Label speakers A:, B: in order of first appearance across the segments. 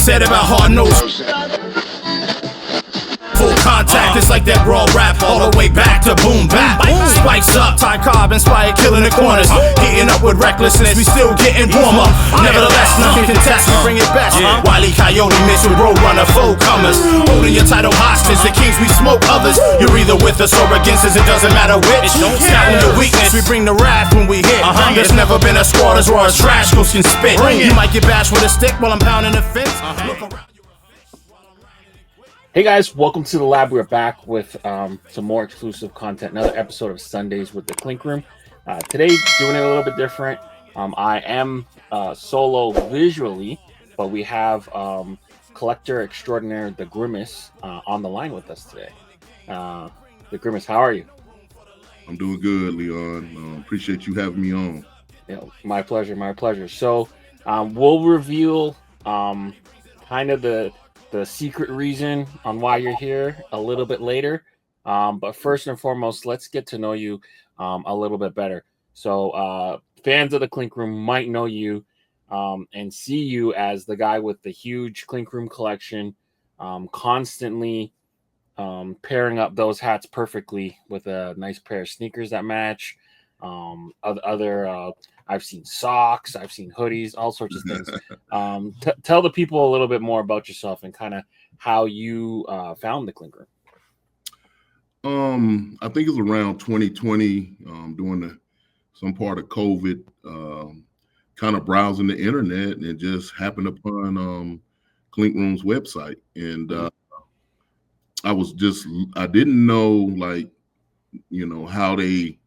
A: said about hard nose. Full contact, it's like that raw rap all the way back to boom bap. Spikes up, Ty Cobb inspired, killing the corners. Heating up with recklessness, we still getting warmer. Nevertheless, nothing can test, we bring it best. Wile E. Coyote mixed with Roadrunner, full comers. Holding your title hostage, the kings we smoke others. You're either with us or against us, it doesn't matter which. Scouting your weakness, we bring the wrath when we hit. There's never been a squad as raw as trash goes can spit. You might get bashed with a stick while I'm pounding the fence. Look around.
B: Hey guys, welcome to the lab. We're back with some more exclusive content, another episode of Sundaze with the Clink Room. Today, doing it a little bit different. I am solo visually, but we have collector extraordinaire, The Grimace, on the line with us today. The Grimace, how are you?
C: I'm doing good, Leon. Appreciate you having me on.
B: Yeah, my pleasure, my pleasure. So we'll reveal kind of the secret reason on why you're here a little bit later. But first and foremost, let's get to know you a little bit better. So fans of the Clink Room might know you and see you as the guy with the huge Clink Room collection, constantly pairing up those hats perfectly with a nice pair of sneakers that match. I've seen socks, I've seen hoodies, all sorts of things. Tell the people a little bit more about yourself and kind of how you found the Clink Room.
C: I think it was around 2020, during some part of COVID, kind of browsing the internet and just happened upon Clink Room's website. And I didn't know, how they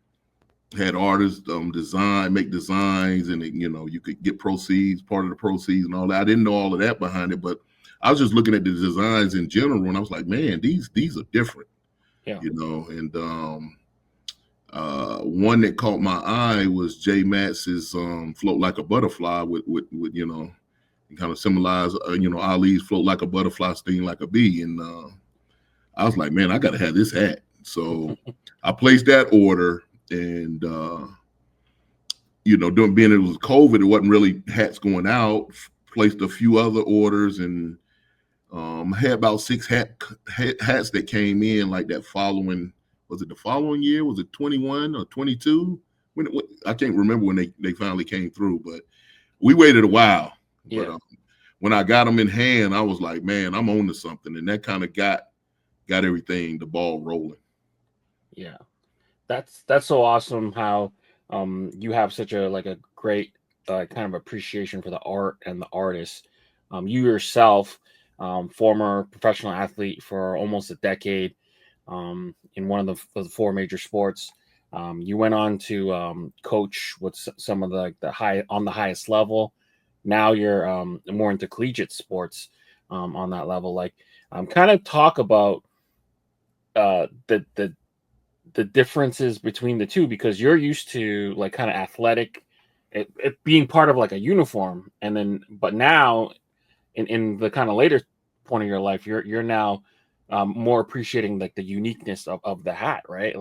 C: had artists make designs, and you could get proceeds, part of the proceeds and all that. I didn't know all of that behind it, but I was just looking at the designs in general, and I was like, man, these are different. And one that caught my eye was J Max's Float Like a Butterfly with kind of symbolize Ali's Float Like a Butterfly, Sting Like a Bee. And I was like, man, I gotta have this hat. So I placed that order. And being it was COVID, it wasn't really hats going out. Placed a few other orders, and had about 6 hats that came in like that following. Was it the following year? Was it 21 or 22? I can't remember when they finally came through, but we waited a while.
B: Yeah.
C: But when I got them in hand, I was like, man, I'm on to something, and that kind of got everything, the ball rolling.
B: Yeah. That's so awesome how you have such a great kind of appreciation for the art and the artist. You yourself, former professional athlete for almost a decade in one of the 4 major sports. You went on to coach with some of the highest level. Now you're more into collegiate sports on that level. Kind of talk about the differences between the two, because you're used to kind of athletic, it being part of a uniform, but now in the kind of later point of your life, you're now more appreciating the uniqueness of the hat, right?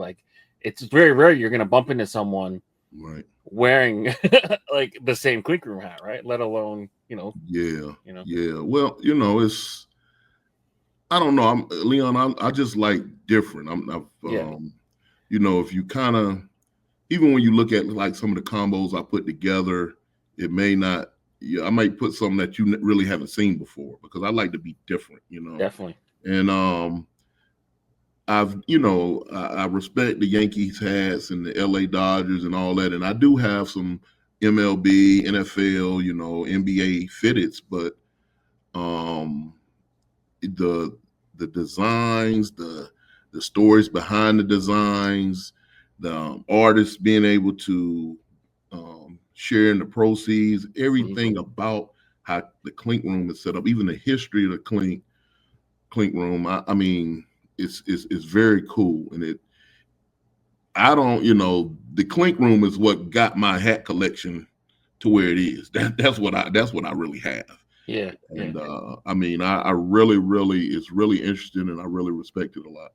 B: It's very rare you're going to bump into someone
C: right
B: wearing the same Clink Room hat, right? Let alone
C: yeah. Well, it's, I don't know, Leon, I just like different. If you kind of, even when you look at some of the combos I put together, it may not, I might put something that you really haven't seen before, because I like to be different,
B: Definitely.
C: And I respect the Yankees hats and the LA Dodgers and all that, and I do have some MLB, NFL, NBA fitteds, but the designs, the stories behind the designs, the artists being able to share in the proceeds, everything about how the Clink Room is set up, even the history of the Clink Room. I mean, it's very cool, and the Clink Room is what got my hat collection to where it is. That's what I really have.
B: Yeah.
C: And I mean, I really, it's really interesting, and I really respect it a lot.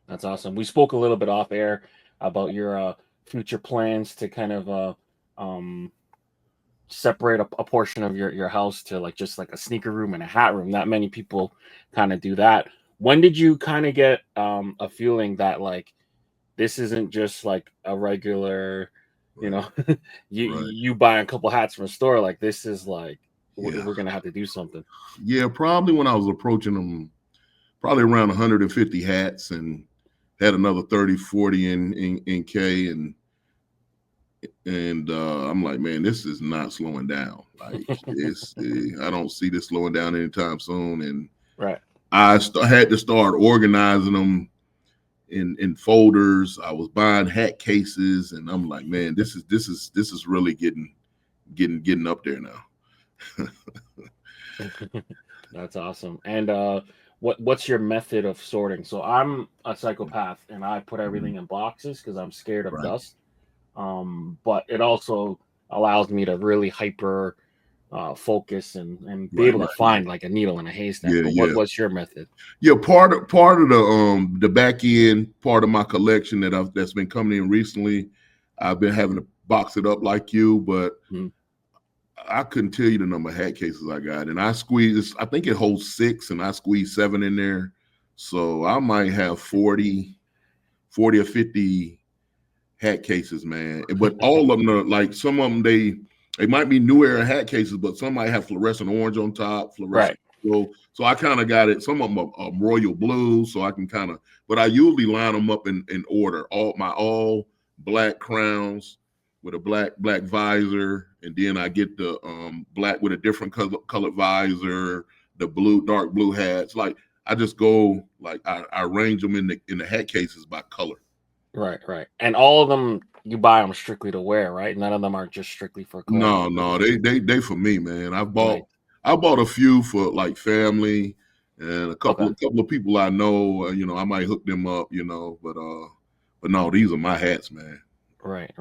B: That's awesome. We spoke a little bit off air about your future plans to kind of separate a portion of your house to like just like a sneaker room and a hat room. Not many people kind of do that. When did you kind of get a feeling that like this isn't just like a regular, you know,
C: Right.
B: you buy a couple hats from a store, like this is like
C: Yeah.
B: we're gonna have to do something.
C: Yeah, probably when I was approaching them, probably around 150 hats, and had another 30, 40 in K, and I'm like, man, this is not slowing down. Like I don't see this slowing down anytime soon. And
B: Right.
C: I had to start organizing them in folders. I was buying hat cases, and I'm like, man, this is really getting up there now.
B: That's awesome. And what's your method of sorting? So I'm a psychopath and I put everything in boxes because I'm scared of
C: Right.
B: dust. But it also allows me to really hyper focus and be able to find like a needle in a haystack.
C: Yeah,
B: But what's your method?
C: Yeah, part of the back end part of my collection that's been coming in recently, I've been having to box it up like you, but I couldn't tell you the number of hat cases I got, and I think it holds 6, and I squeezed 7 in there, so I might have 40 or 50 hat cases, man. But all of them are like, some of them they might be new era hat cases, but some might have fluorescent orange on top, fluorescent yellow. So I kind of got it. Some of them are royal blue, so I can kind of. But I usually line them up in order. All black crowns with a black visor, and then I get the black with a different colored visor, the dark blue hats. Like I just go like I arrange them in the hat cases by color.
B: Right. And all of them, you buy them strictly to wear, right? None of them are just strictly for collecting.
C: No, they for me, man. I bought a few for like family and a couple of people I know. I might hook them up, but no, these are my hats, man.
B: Right.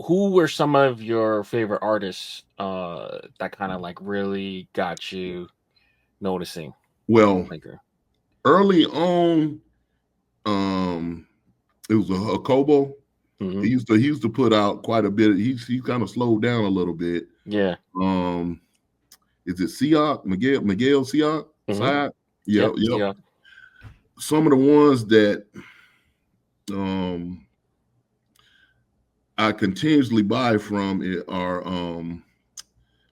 B: Who were some of your favorite artists that kind of like really got you noticing?
C: Well, early on, it was a Kobo.
B: Mm-hmm.
C: He used to put out quite a bit. He kind of slowed down a little bit.
B: Yeah.
C: Is it Siak? Miguel Siak?
B: Mm-hmm.
C: Yep. Yeah. Some of the ones that I continuously buy from are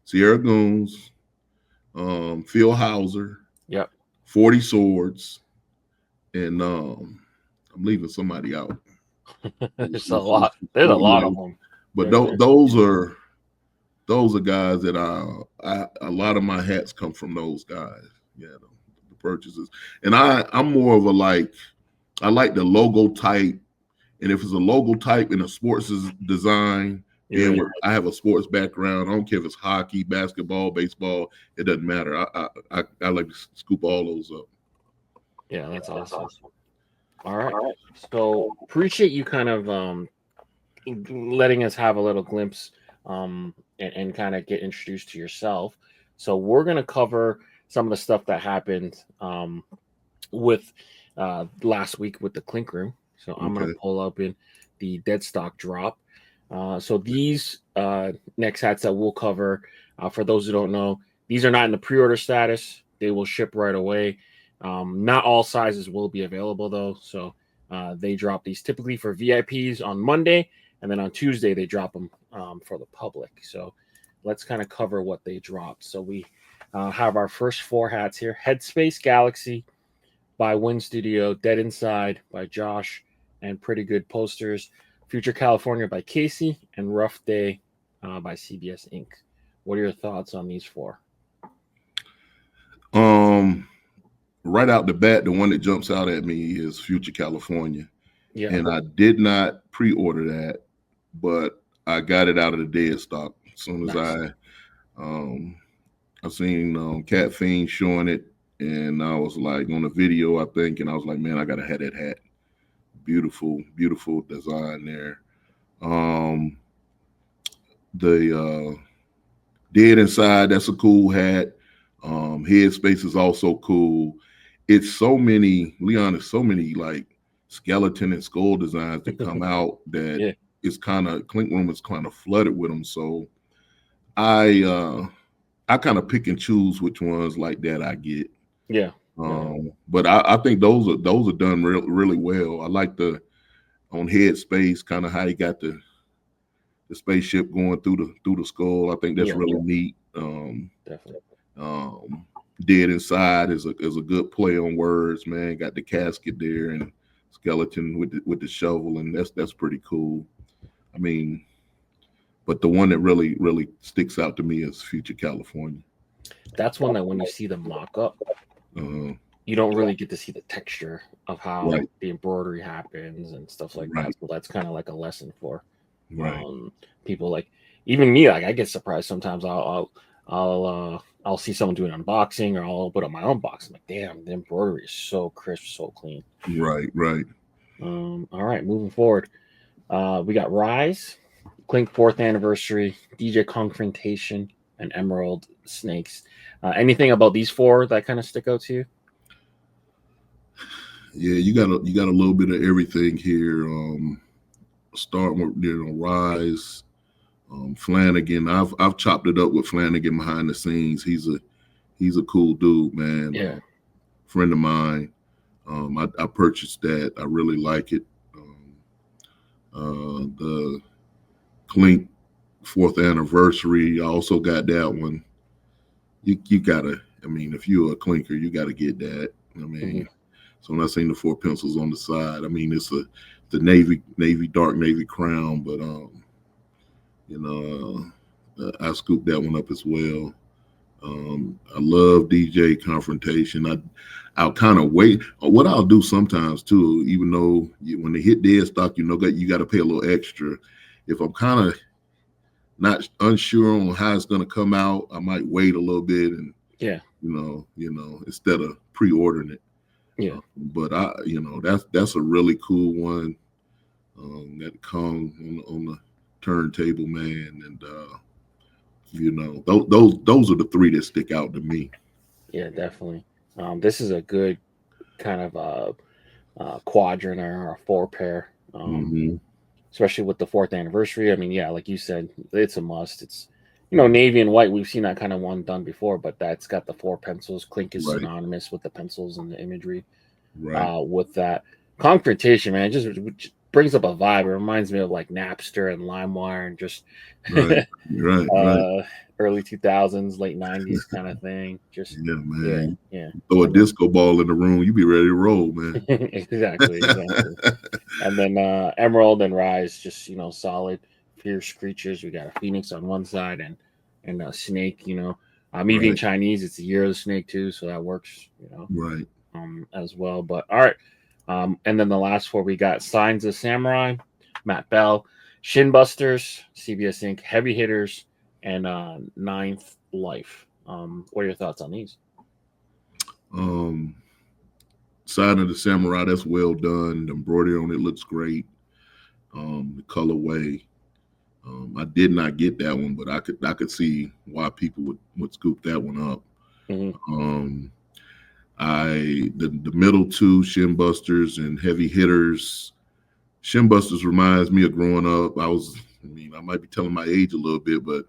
C: Sierra Goons, Phil Hauser, 40 Swords, and I'm leaving somebody out.
B: There's a lot. There's a lot of them.
C: But those are guys that a lot of my hats come from those guys. Yeah, the purchases. And I'm more of I like the logo type. And if it's a logo type in a sports design, then I have a sports background. I don't care if it's hockey, basketball, baseball. It doesn't matter. I like to scoop all those up.
B: Yeah, that's awesome. All right. So appreciate you kind of letting us have a little glimpse and kind of get introduced to yourself. So we're going to cover some of the stuff that happened with last week with the Clink Room. So I'm going to pull up in the Deadstock Drop. So these next hats that we'll cover, for those who don't know, these are not in the pre-order status. They will ship right away. Not all sizes will be available, though. So they drop these typically for VIPs on Monday, and then on Tuesday they drop them for the public. So let's kind of cover what they dropped. So we have our first 4 hats here. Headspace Galaxy by Win Studio, Dead Inside by Josh, and Pretty Good Posters. Future California by Casey, and Rough Day by CBS Inc. What are your thoughts on these 4?
C: Right out the bat, the one that jumps out at me is Future California.
B: Yeah.
C: And I did not pre-order that, but I got it out of the Deadstock as soon as I seen Cat Fiend showing it, and I was like on the video, I think, and I was like, man, I gotta have that hat. Beautiful design there. The Dead Inside, that's a cool hat. Headspace is also cool. It's so many, Leon, it's so many like skeleton and skull designs that come out that Clink Room is kind of flooded with them. So I kind of pick and choose which ones like that I get.
B: Yeah.
C: But I think those are done really well. I like the on Headspace, kind of how he got the spaceship going through the skull. I think that's really neat.
B: Definitely.
C: Dead Inside is a good play on words, man. Got the casket there and skeleton with the shovel, and that's pretty cool. I mean, but the one that really sticks out to me is Future California.
B: That's one that when you see the mock-up, you don't really get to see the texture of how the embroidery happens and stuff like that. So that's kind of like a lesson for people. Like even me, like I get surprised sometimes. I'll see someone do an unboxing, or I'll put up my own box. I'm like, damn, the embroidery is so crisp, so clean.
C: Right.
B: All right, moving forward, we got Rise, Clink 4th anniversary, DJ Confrontation, and Emerald Snakes. Anything about these 4 that kind of stick out to you?
C: Yeah, you got a little bit of everything here. Starting with Rise, Flanagan. I've chopped it up with Flanagan behind the scenes. He's a cool dude, man.
B: Yeah,
C: friend of mine. I purchased that. I really like it. The Clink 4th anniversary. I also got that one. You gotta. I mean, if you're a clinker, you gotta get that. I mean, so when I seen the 4 pencils on the side, I mean, it's the dark navy crown, but I scooped that one up as well. I love DJ Confrontation. I'll kind of wait. What I'll do sometimes too, even though when they hit Deadstock, you got to pay a little extra. If I'm kind of not unsure on how it's going to come out, I might wait a little bit and instead of pre-ordering it.
B: Yeah.
C: But that's a really cool one. That comes on the turntable, man, and those are the 3 that stick out to me.
B: Yeah, definitely. This is a good kind of quadrant or a 4 pair, especially with the 4th anniversary. I mean, yeah, like you said, it's a must. It's navy and white. We've seen that kind of one done before, but that's got the 4 pencils. Clink is synonymous with the pencils and the imagery. With that Confrontation, man, it just brings up a vibe. It reminds me of like Napster and LimeWire and just early 2000s, late 90s kind of thing. Just
C: man.
B: Yeah.
C: Throw a disco ball in the room, you be ready to roll, man.
B: Exactly. And then Emerald and Rise, just solid, fierce creatures. We got a phoenix on one side and a snake. Me being Chinese, it's the year of the snake too, so that works. As well. But all right. And then the last 4 we got Signs of Samurai, Matt Bell, Shinbusters, CBS Inc., Heavy Hitters, and Ninth Life. What are your thoughts on these?
C: Sign of the Samurai, that's well done. The embroidery on it looks great. The colorway. I did not get that one, but I could see why people would scoop that one up. The middle 2, Shinbusters and Heavy Hitters. Shinbusters reminds me of growing up. I might be telling my age a little bit, but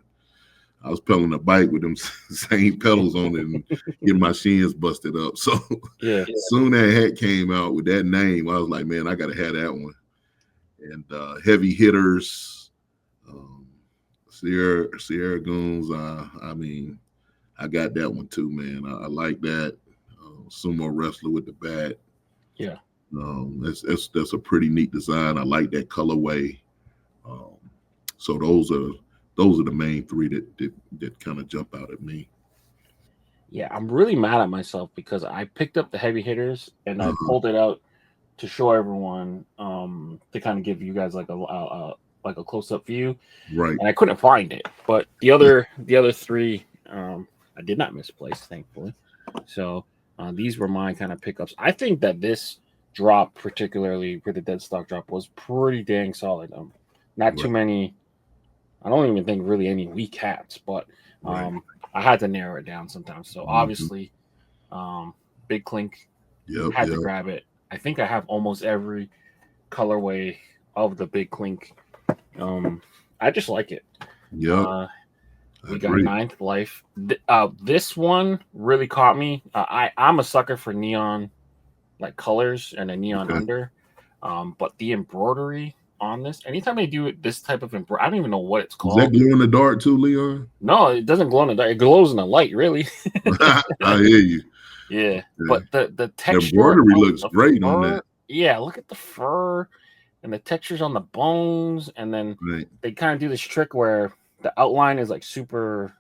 C: I was pedaling a bike with them same pedals on it and getting my shins busted up. So soon that hat came out with that name, I was like, man, I got to have that one. And Heavy Hitters, Sierra Goons. I got that one too, man. I like that. Sumo wrestler with the bat.
B: Yeah.
C: That's a pretty neat design. I like that colorway. So those are the main 3 that kind of jump out at me.
B: Yeah, I'm really mad at myself because I picked up the Heavy Hitters and I pulled it out to show everyone to kind of give you guys like a close-up view.
C: Right.
B: And I couldn't find it. But the other 3 I did not misplace, thankfully. So these were my kind of pickups. I think that this drop, particularly for the Deadstock drop, was pretty dang solid. Not too many. I don't even think really any weak hats, but I had to narrow it down sometimes. So obviously, Big Clink had to grab it. I think I have almost every colorway of the Big Clink I just like it.
C: Yep.
B: We got Ninth Life. This one really caught me. I'm a sucker for neon like colors and a neon under. But the embroidery on this, anytime they do this type of embroidery, I don't even know what it's called.
C: Is that glow in the dark too, Leon?
B: No, it doesn't glow in the dark. It glows in the light, really.
C: I hear you.
B: Yeah. But the texture,
C: the embroidery looks great on that.
B: Yeah, look at the fur and the textures on the bones, and then they kind of do this trick where the outline is like super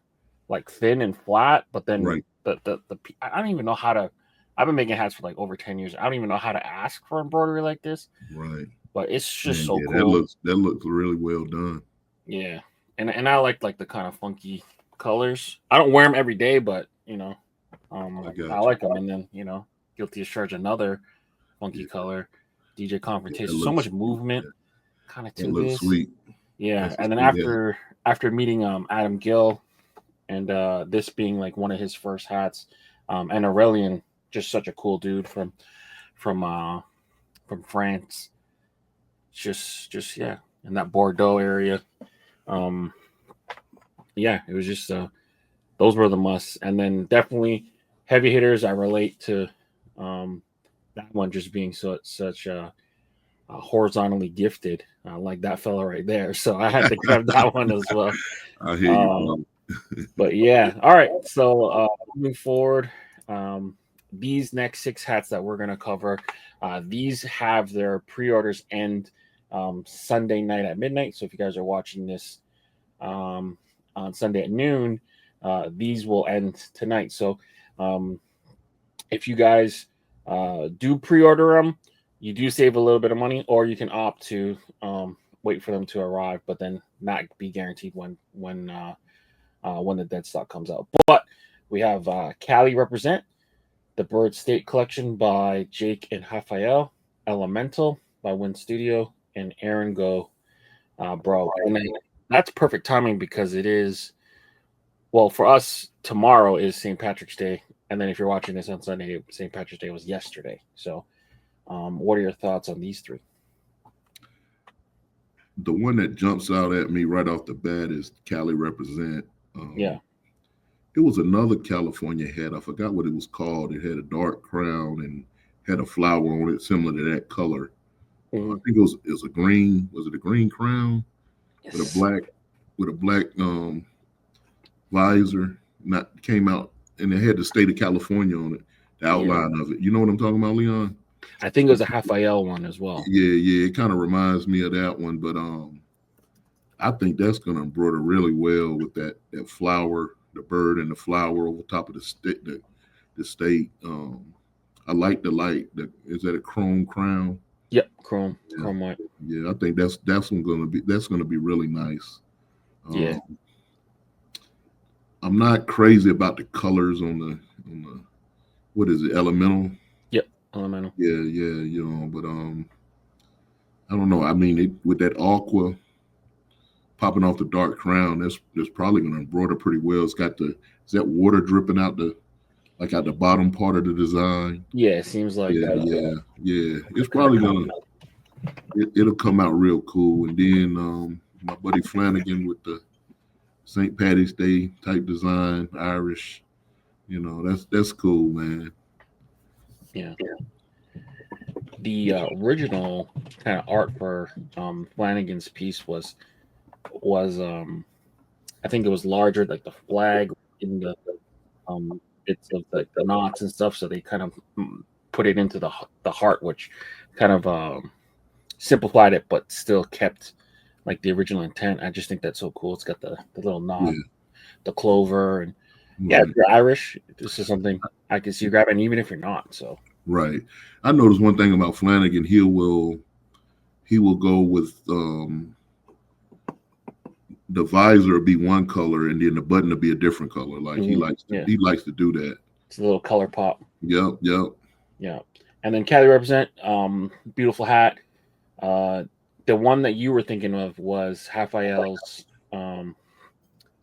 B: like thin and flat, but then the I don't even know how to. I've been making hats for like over 10 years. I don't even know how to ask for embroidery like this.
C: Right.
B: But it's just so cool.
C: That looks really well done.
B: Yeah. And I like the kind of funky colors. I don't wear them every day, but you know, I like them. And then, you know, guilty as charged, another funky color. DJ confrontation. So much movement kind of to this.
C: Looks sweet.
B: Yeah. And then after meeting Adam Gill and this being like one of his first hats, and Aurelian, just such a cool dude from France. Just yeah, in that Bordeaux area. Yeah, it was just those were the musts. And then definitely heavy hitters. I relate to that one just being such horizontally gifted, like that fella right there. So I had to grab that one as well.
C: I hear you.
B: But yeah, all right. So moving forward, these next 6 hats that we're going to cover, these have their pre-orders end Sunday night at midnight. So if you guys are watching this on Sunday at noon, these will end tonight. So if you guys do pre-order them, you do save a little bit of money, or you can opt to wait for them to arrive, but then not be guaranteed when the Deadstock comes out. But we have Cali Represent, The Bird State Collection by Jake and Rafael, Elemental by Win Studio, and Aaron Go, bro. And then that's perfect timing because it is, well, for us, tomorrow is St. Patrick's Day. And then if you're watching this on Sunday, St. Patrick's Day was yesterday. So what are your thoughts on these 3?
C: The one that jumps out at me right off the bat is Cali Represent.
B: Yeah.
C: It was another California hat. I forgot what it was called. It had a dark crown and had a flower on it similar to that color.
B: Mm-hmm.
C: I think it was a green. Was it a green crown? Yes. with a black visor? Came out and it had the state of California on it. The outline of it. You know what I'm talking about, Leon?
B: I think it was a Rafael one as well.
C: Yeah. It kind of reminds me of that one, but I think that's gonna embroider really well with that flower. The bird and the flower over top of the state. I like the light. Is that a chrome crown?
B: Yep, chrome white.
C: Yeah, I think that's gonna be really nice.
B: Yeah.
C: I'm not crazy about the colors on the what is it, elemental?
B: Yep, elemental.
C: Yeah, you know, but I don't know. I mean, with that aqua popping off the dark crown, that's probably going to embroider pretty well. It's got is that water dripping out the bottom part of the design?
B: Yeah, it seems like
C: that. Yeah. It's probably it'll come out real cool. And then my buddy Flanagan with the St. Patty's Day type design, Irish. You know, that's cool, man.
B: Yeah. The original kind of art for Flanagan's piece was I think it was larger, like the flag in the bits of the knots and stuff. So they kind of put it into the heart, which kind of simplified it, but still kept like the original intent. I just think that's so cool. It's got the little knot, the clover, and if you're Irish, this is something I can see you grabbing, even if you're not. So
C: right. I noticed one thing about Flanagan. He will go with the visor will be one color and then the button will be a different color. Like he likes to do that.
B: It's a little color pop.
C: Yep.
B: Yeah. And then Cali Represent, beautiful hat. The one that you were thinking of was Rafael's.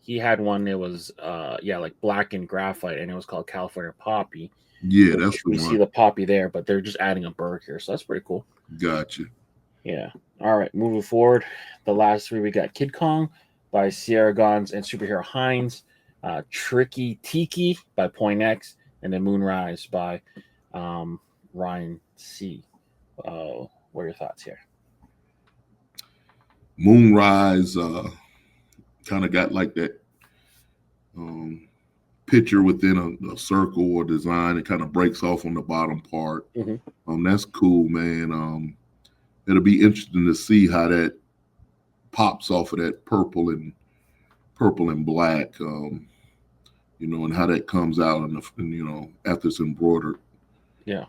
B: He had one that was like black and graphite, and it was called California Poppy.
C: Yeah, that's the one.
B: You see the poppy there, but they're just adding a bird here, so that's pretty cool.
C: Gotcha.
B: Yeah. All right. Moving forward, the last three we got Kid Kong by Sierra Gons and Superhero Hines, Tricky Tiki by Point X, and then Moonrise by Ryan C. What are your thoughts here?
C: Moonrise kind of got like that picture within a circle or design. It kind of breaks off on the bottom part. That's cool, man. It'll be interesting to see how that pops off of that purple and black, and how that comes out after it's embroidered.
B: Yeah.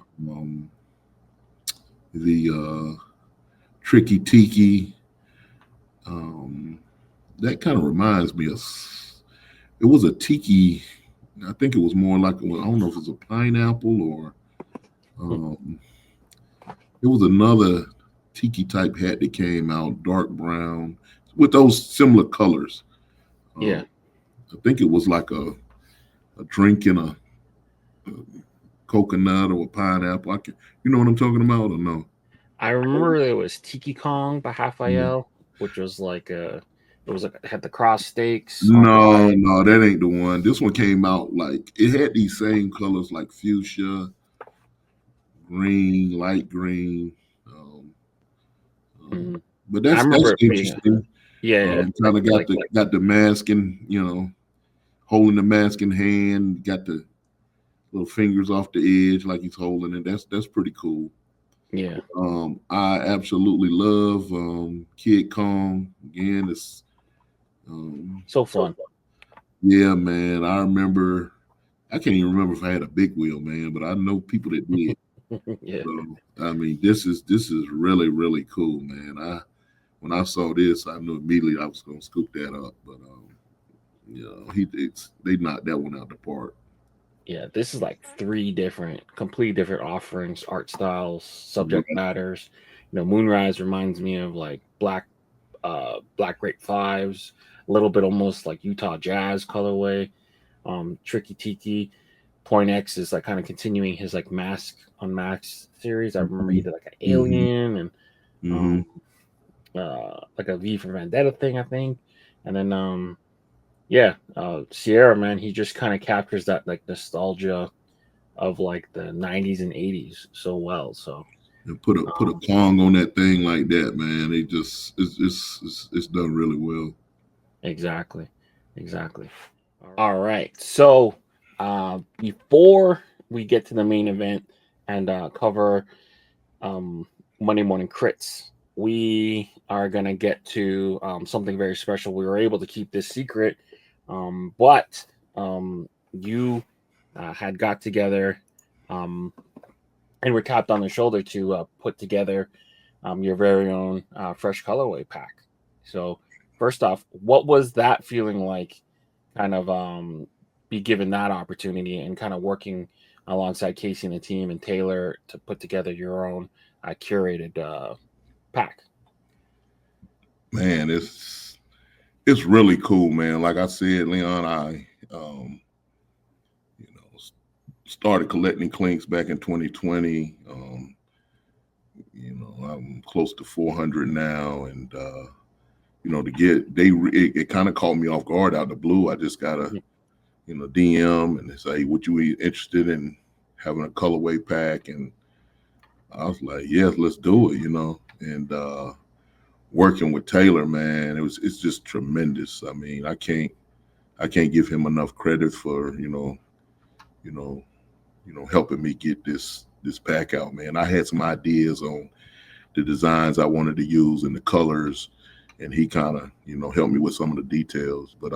C: The Tricky Tiki, that kind of reminds me of, it was a tiki. I think it was more like, I don't know if it was a pineapple or it was another tiki type hat that came out, dark brown, with those similar colors.
B: Yeah.
C: I think it was like a drink in a coconut or a pineapple. You know what I'm talking about or no?
B: I remember there was Tiki Kong by Raphael, which was like it had the cross stakes.
C: No, that ain't the one. This one came out like it had these same colors like fuchsia, green, light green. But that's interesting.
B: Yeah,
C: kind of got the mask in, holding the mask in hand. Got the little fingers off the edge like he's holding it. That's pretty cool.
B: Yeah.
C: I absolutely love Kid Kong. Again, it's
B: so fun.
C: Yeah, man. I can't even remember if I had a big wheel, man, but I know people that did.
B: Yeah.
C: So, I mean, this is really, really cool, man. When I saw this, I knew immediately I was gonna scoop that up. But they knocked that one out the park.
B: Yeah, this is like three completely different offerings, art styles, subject matters. Moonrise reminds me of like Black Grape Fives, a little bit almost like Utah Jazz colorway. Tricky Tiki, Point X is like kind of continuing his like Mask Unmasked series. I remember he did like an Alien and like a V for Vendetta thing, I think. And then Sierra, man, he just kind of captures that like nostalgia of like the 90s and 80s so well. So
C: and put a Kong on that thing like that, man. It's done really well.
B: Exactly. All right. So before we get to the main event and cover Monday Morning Critz, we are gonna get to something very special. We were able to keep this secret, but you had got together and were tapped on the shoulder to put together your very own fresh colorway pack. So first off, what was that feeling like? Kind of be given that opportunity and kind of working alongside Casey and the team and Taylor to put together your own curated pack.
C: Man, it's really cool, man. Like I said, Leon, I started collecting Clinks back in 2020. I'm close to 400 now, and it kind of caught me off guard out of the blue. I just got a DM and they say, would you be interested in having a colorway pack? And I was like, yes, let's do it, and working with Taylor, man, it's just tremendous. I mean, I can't give him enough credit for, helping me get this pack out, man. I had some ideas on the designs I wanted to use and the colors, and he kind of, helped me with some of the details. But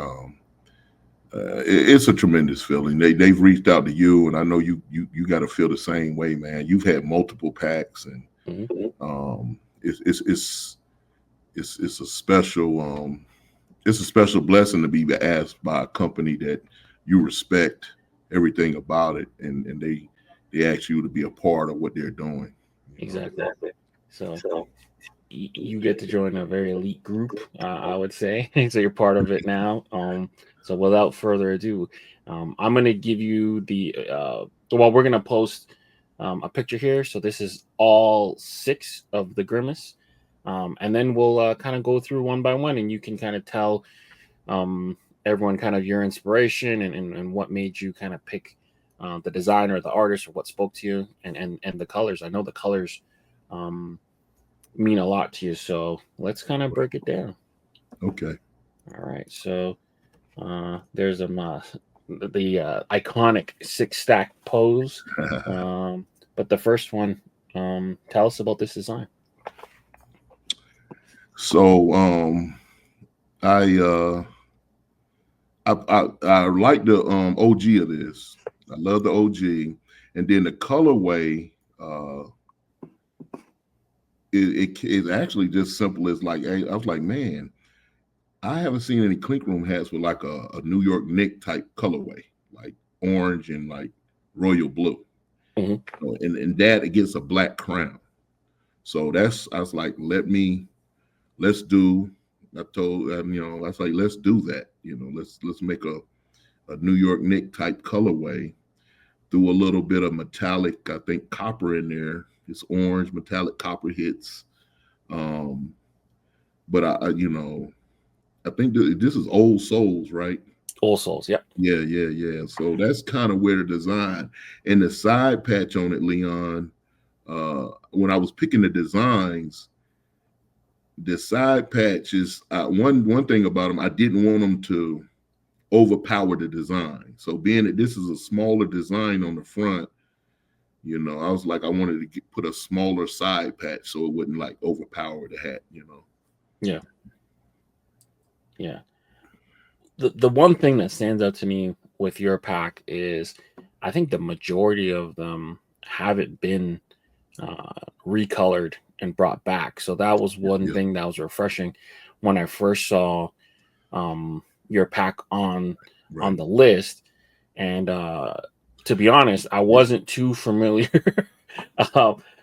C: it's a tremendous feeling. They've reached out to you, and I know you got to feel the same way, man. You've had multiple packs, and it's a special blessing to be asked by a company that you respect everything about it, and they ask you to be a part of what they're doing.
B: Exactly. So you get to join a very elite group, I would say. So you're part of it now. So without further ado, I'm going to give you we're going to post a picture here. So this is all 6 of the Grimace. And then we'll kind of go through one by one, and you can kind of tell everyone kind of your inspiration and what made you kind of pick the designer, the artist, or what spoke to you, and the colors. I know the colors mean a lot to you, so let's kind of break it down.
C: Okay.
B: All right, so there's the iconic 6-stack pose, but the first one, tell us about this design.
C: So I like the OG of this. I love the OG, and then the colorway. It is actually just simple as like I was like, man, I haven't seen any Clink Room hats with like a New York Knick type colorway, like orange and like royal blue, and that against a black crown. So I was like, let's do. I told I was like, let's do that. Let's make a New York Knick type colorway. Threw a little bit of metallic, I think copper in there. It's orange metallic copper hits. But I think this is Old Souls, right?
B: Old Souls, yep.
C: Yeah. So that's kind of where the design and the side patch on it, Leon. When I was picking the designs, the side patches, one thing about them, I didn't want them to overpower the design. So being that this is a smaller design on the front, I was like, I wanted to put a smaller side patch so it wouldn't like overpower the hat,
B: Yeah. The one thing that stands out to me with your pack is I think the majority of them haven't been recolored and brought back. So that was one thing that was refreshing when I first saw your pack on the list. And to be honest, I wasn't too familiar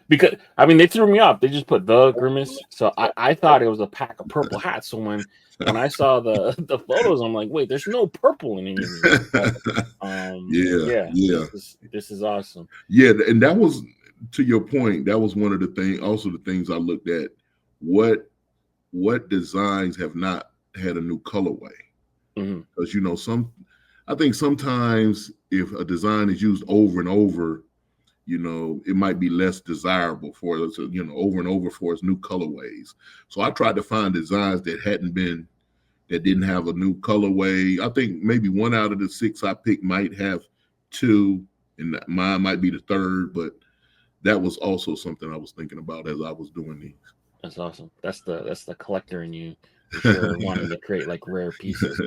B: because they threw me off. They just put the Grimace, so I thought it was a pack of purple hats. So when I saw the photos, I'm like, wait, there's no purple in any of these. But, this is awesome.
C: Yeah, and that was, to your point, that was one of the things. Also, the things I looked at, what designs have not had a new colorway? Because I think sometimes if a design is used over and over, it might be less desirable for us, over and over for its new colorways. So I tried to find designs that didn't have a new colorway. I think maybe one out of the 6 I picked might have 2, and mine might be the 3rd, but that was also something I was thinking about as I was doing these.
B: That's awesome. That's the collector in you, for sure, wanting to create like rare pieces.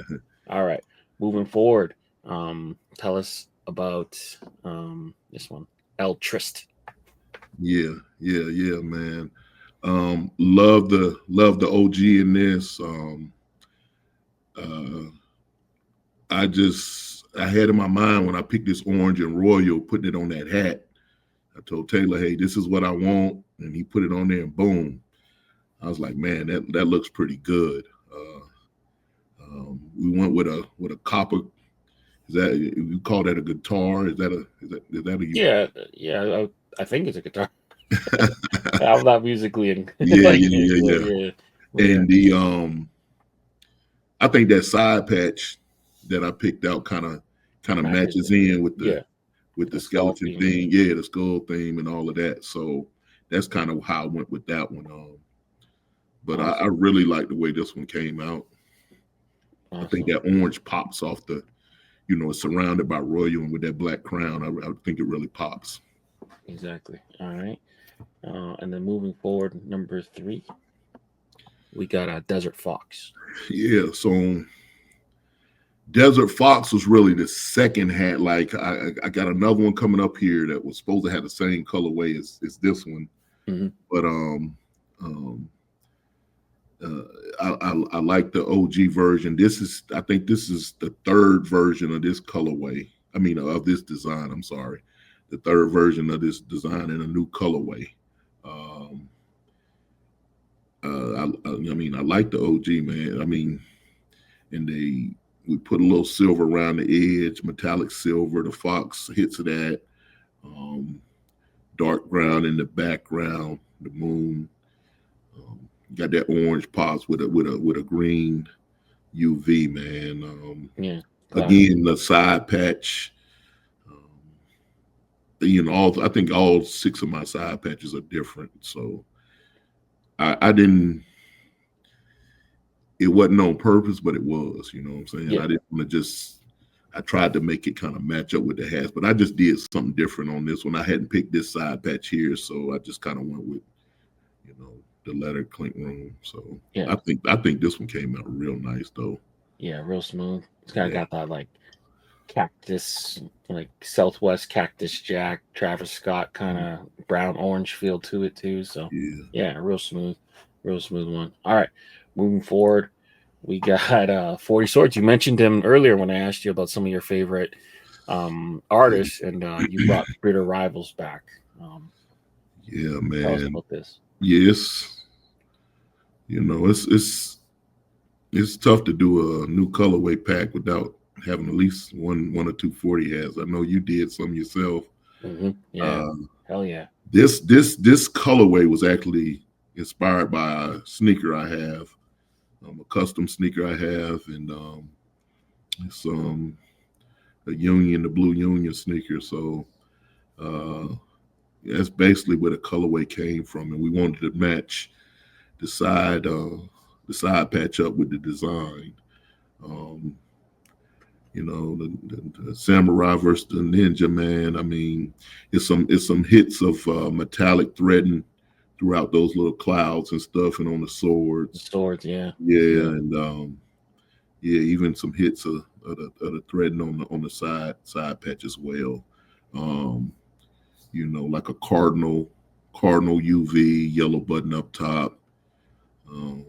B: All right, moving forward, tell us about this one, El Trist.
C: Yeah, man. Love the OG in this. I had in my mind when I picked this orange and royal, putting it on that hat. I told Taylor, hey, this is what I want, and he put it on there, and boom. I was like, man, that looks pretty good. We went with a copper. Is that, you call that a guitar? Is that a
B: Yeah. I think it's a guitar. I'm not musically in.
C: Yeah. And I think that side patch that I picked out kind of matches in with the skeleton theme. Yeah, the skull theme and all of that. So that's kind of how I went with that one. But awesome. I really like the way this one came out. Awesome. I think that orange pops off the, it's surrounded by royal, and with that black crown, I think it really pops.
B: Exactly. All right. And then moving forward, number 3, we got a Desert Fox.
C: Yeah. So Desert Fox was really the second hat. Like I got another one coming up here that was supposed to have the same colorway as this one. But I like the OG version. I think this is the 3rd version of this colorway. Of this design. I'm sorry, the 3rd version of this design in a new colorway. I like the OG, man. And we put a little silver around the edge, metallic silver. The fox hits of that. Dark brown in the background, the moon. got that orange pops with a green UV, man.
B: Yeah.
C: Again, the side patch. I think all 6 of my side patches are different. So I didn't. It wasn't on purpose, but it was. You know what I'm saying?
B: Yeah.
C: I didn't want to just. I tried to make it kind of match up with the hats, but I just did something different on this one. I hadn't picked this side patch here, so I just kind of went with, the letter Clink Room. So
B: Yeah.
C: I think this one came out real nice though.
B: Yeah, real smooth. It's kind of got that like cactus, like Southwest Cactus Jack, Travis Scott kind of brown orange feel to it too. So yeah, real smooth one. All right, moving forward, we got 40 Swords. You mentioned him earlier when I asked you about some of your favorite artists, and you brought Bitter Rivals back.
C: Yeah, man.
B: Tell us about this.
C: Yes, it's tough to do a new colorway pack without having at least one or two 40 hats. I know you did some yourself.
B: Yeah, hell yeah.
C: This colorway was actually inspired by a sneaker I have, a custom sneaker I have, and it's the Blue Union sneaker. So that's basically where the colorway came from, and we wanted to match the side patch up with the design. The samurai versus the ninja, man. I mean, it's some hits of metallic threading throughout those little clouds and stuff, and on the swords.
B: Yeah.
C: And even some hits of the threading on the side patch as well. Like a cardinal UV yellow button up top. I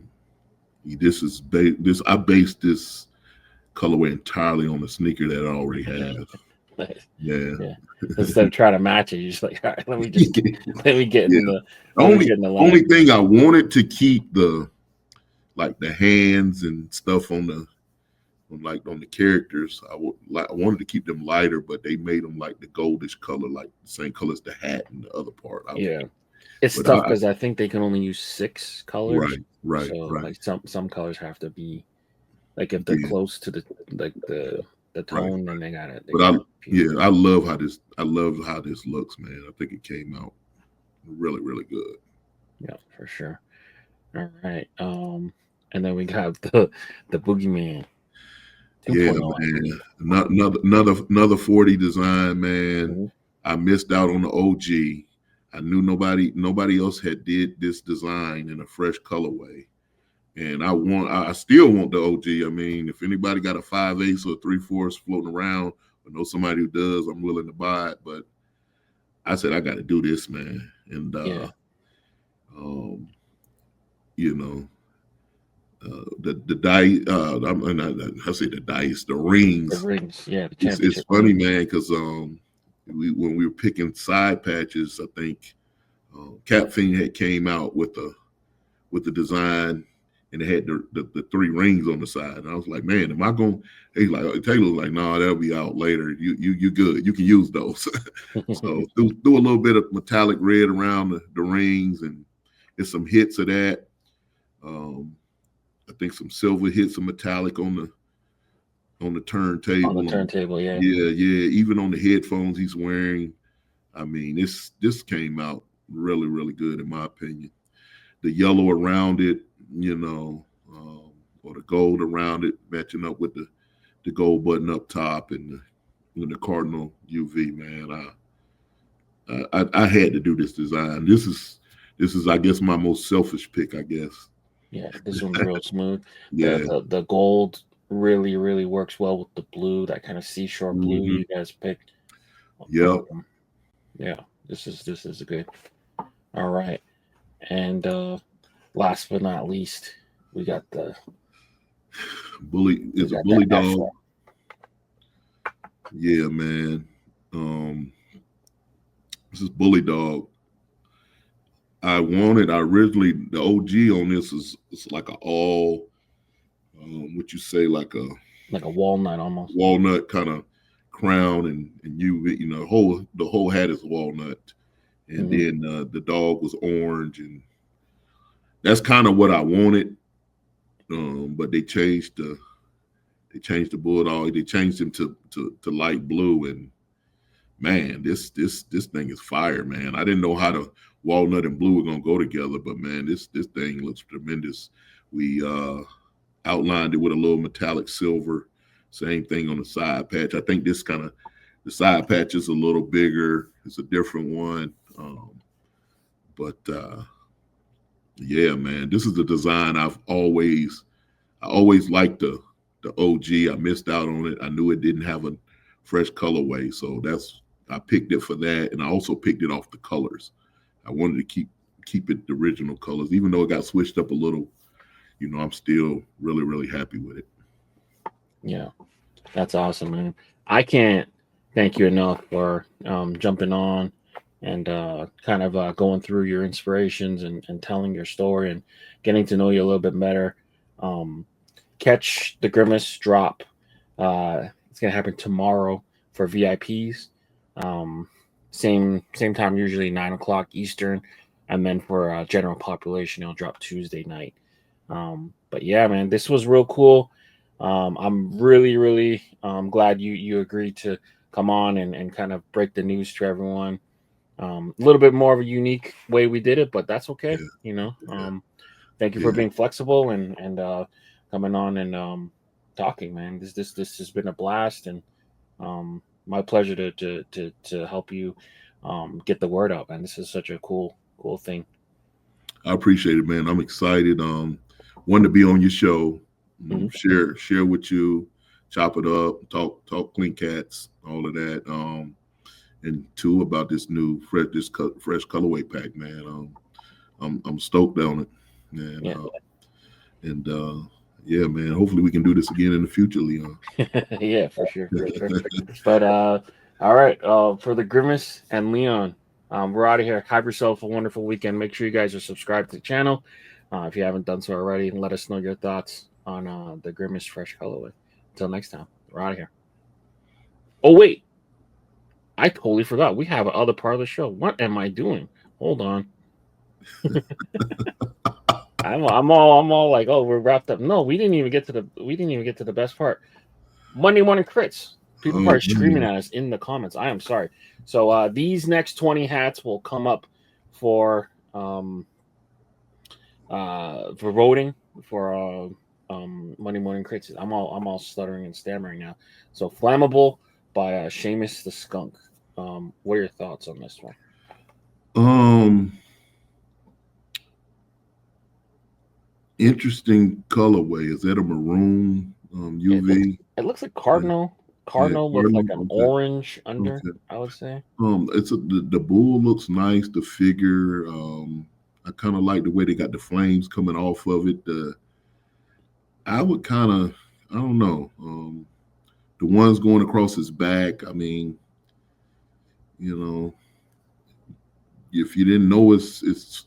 C: based this colorway entirely on the sneaker that I already have.
B: Nice.
C: Yeah.
B: Instead of trying to match it, you're just like, all right, let me get in the
C: only thing I wanted to keep the hands and stuff on the characters. I wanted to keep them lighter, but they made them like the goldish color, like the same color as the hat and the other part.
B: It's tough because I think they can only use 6 colors.
C: Right.
B: So like some colors have to be like if they're close to the tone, then they got it.
C: I love how this looks, man. I think it came out really, really good.
B: Yeah, for sure. All right. And then we got the Boogeyman.
C: Yeah, man. Another 40 design, man.
B: Mm-hmm.
C: I missed out on the OG. I knew nobody else had did this design in a fresh colorway. And I still want the OG. I mean, if anybody got a 5/8 or 3/4 floating around, or know somebody who does, I'm willing to buy it. But I said I got to do this, man. And the dice. I say the dice, the rings.
B: The rings, yeah.
C: It's funny, man, because when we were picking side patches, I think Cap Fiend had came out with the design. And it had the 3 rings on the side. And I was like, man, am I going? He's like, Taylor was like, no, that'll be out later. You good. You can use those. So do a little bit of metallic red around the rings, and there's some hits of that. I think some silver hits of metallic on the turntable.
B: On the turntable, yeah.
C: Yeah. Even on the headphones he's wearing. I mean, this came out really, really good in my opinion. The yellow around it, or the gold around it, matching up with the gold button up top and the cardinal UV, man. I had to do this design. This is I guess my most selfish pick, I guess.
B: Yeah, this one's real smooth.
C: Yeah,
B: the gold really, really works well with the blue, that kind of seashore blue you guys picked.
C: Yep.
B: Yeah, this is good. All right, and last but not least, we got the
C: bully. It's a bully dog. Yeah, man. This is bully dog. Originally the OG on this is like a all what you say, like a
B: walnut almost.
C: Walnut kind of crown and the whole hat is walnut. And then the dog was orange, and that's kind of what I wanted. But they changed the bulldog. They changed him to light blue, and man, this thing is fire, man. I didn't know how the walnut and blue were gonna go together, but man, this thing looks tremendous. We outlined it with a little metallic silver. Same thing on the side patch. I think this kind of the side patch is a little bigger. It's a different one, but yeah, man, this is the design I always liked the OG. I missed out on it. I knew it didn't have a fresh colorway, so I picked it for that, and I also picked it off the colors. I wanted to keep it the original colors, even though it got switched up a little. You know, I'm still really, really happy with it.
B: Yeah, that's awesome, man. I can't thank you enough for jumping on and kind of going through your inspirations and telling your story and getting to know you a little bit better. Catch the Grimace drop. It's gonna happen tomorrow for VIPs. Same time, usually 9 o'clock Eastern, and then for general population, it'll drop Tuesday night. But yeah, man, this was real cool. I'm really, really glad you agreed to come on and kind of break the news to everyone. A little bit more of a unique way we did it, but that's okay.
C: Yeah.
B: You know, thank you for being flexible and coming on and talking, man. This has been a blast, and my pleasure to help you get the word out, man. This is such a cool thing.
C: I appreciate it, man. I'm excited. Wanted to be on your show, share with you, chop it up, talk clean cats, all of that. And two, about this new fresh colorway pack, man. I'm stoked on it, man. Yeah, man. Hopefully we can do this again in the future, Leon.
B: Yeah, for sure. But all right, for the Grimace and Leon, we're out of here. Have yourself a wonderful weekend. Make sure you guys are subscribed to the channel if you haven't done so already, and let us know your thoughts on the Grimace fresh colorway. Until next time, we're out of here. Oh wait, I totally forgot. We have another part of the show. What am I doing? Hold on. I'm all like, oh, we're wrapped up. No, we didn't even get to the best part. Monday Morning Critz. People are screaming at us in the comments. I am sorry. So these next 20 hats will come up for voting for Monday Morning Critz. I'm all stuttering and stammering now. So Flammable by Seamus the Skunk. What are your thoughts on this one?
C: Interesting colorway. Is that a maroon UV?
B: It looks like Cardinal. With like an orange under. Okay. I would say.
C: The bull looks nice. The figure. I kind of like the way they got the flames coming off of it. I would kind of. I don't know. The ones going across his back. I mean, you know, if you didn't know it's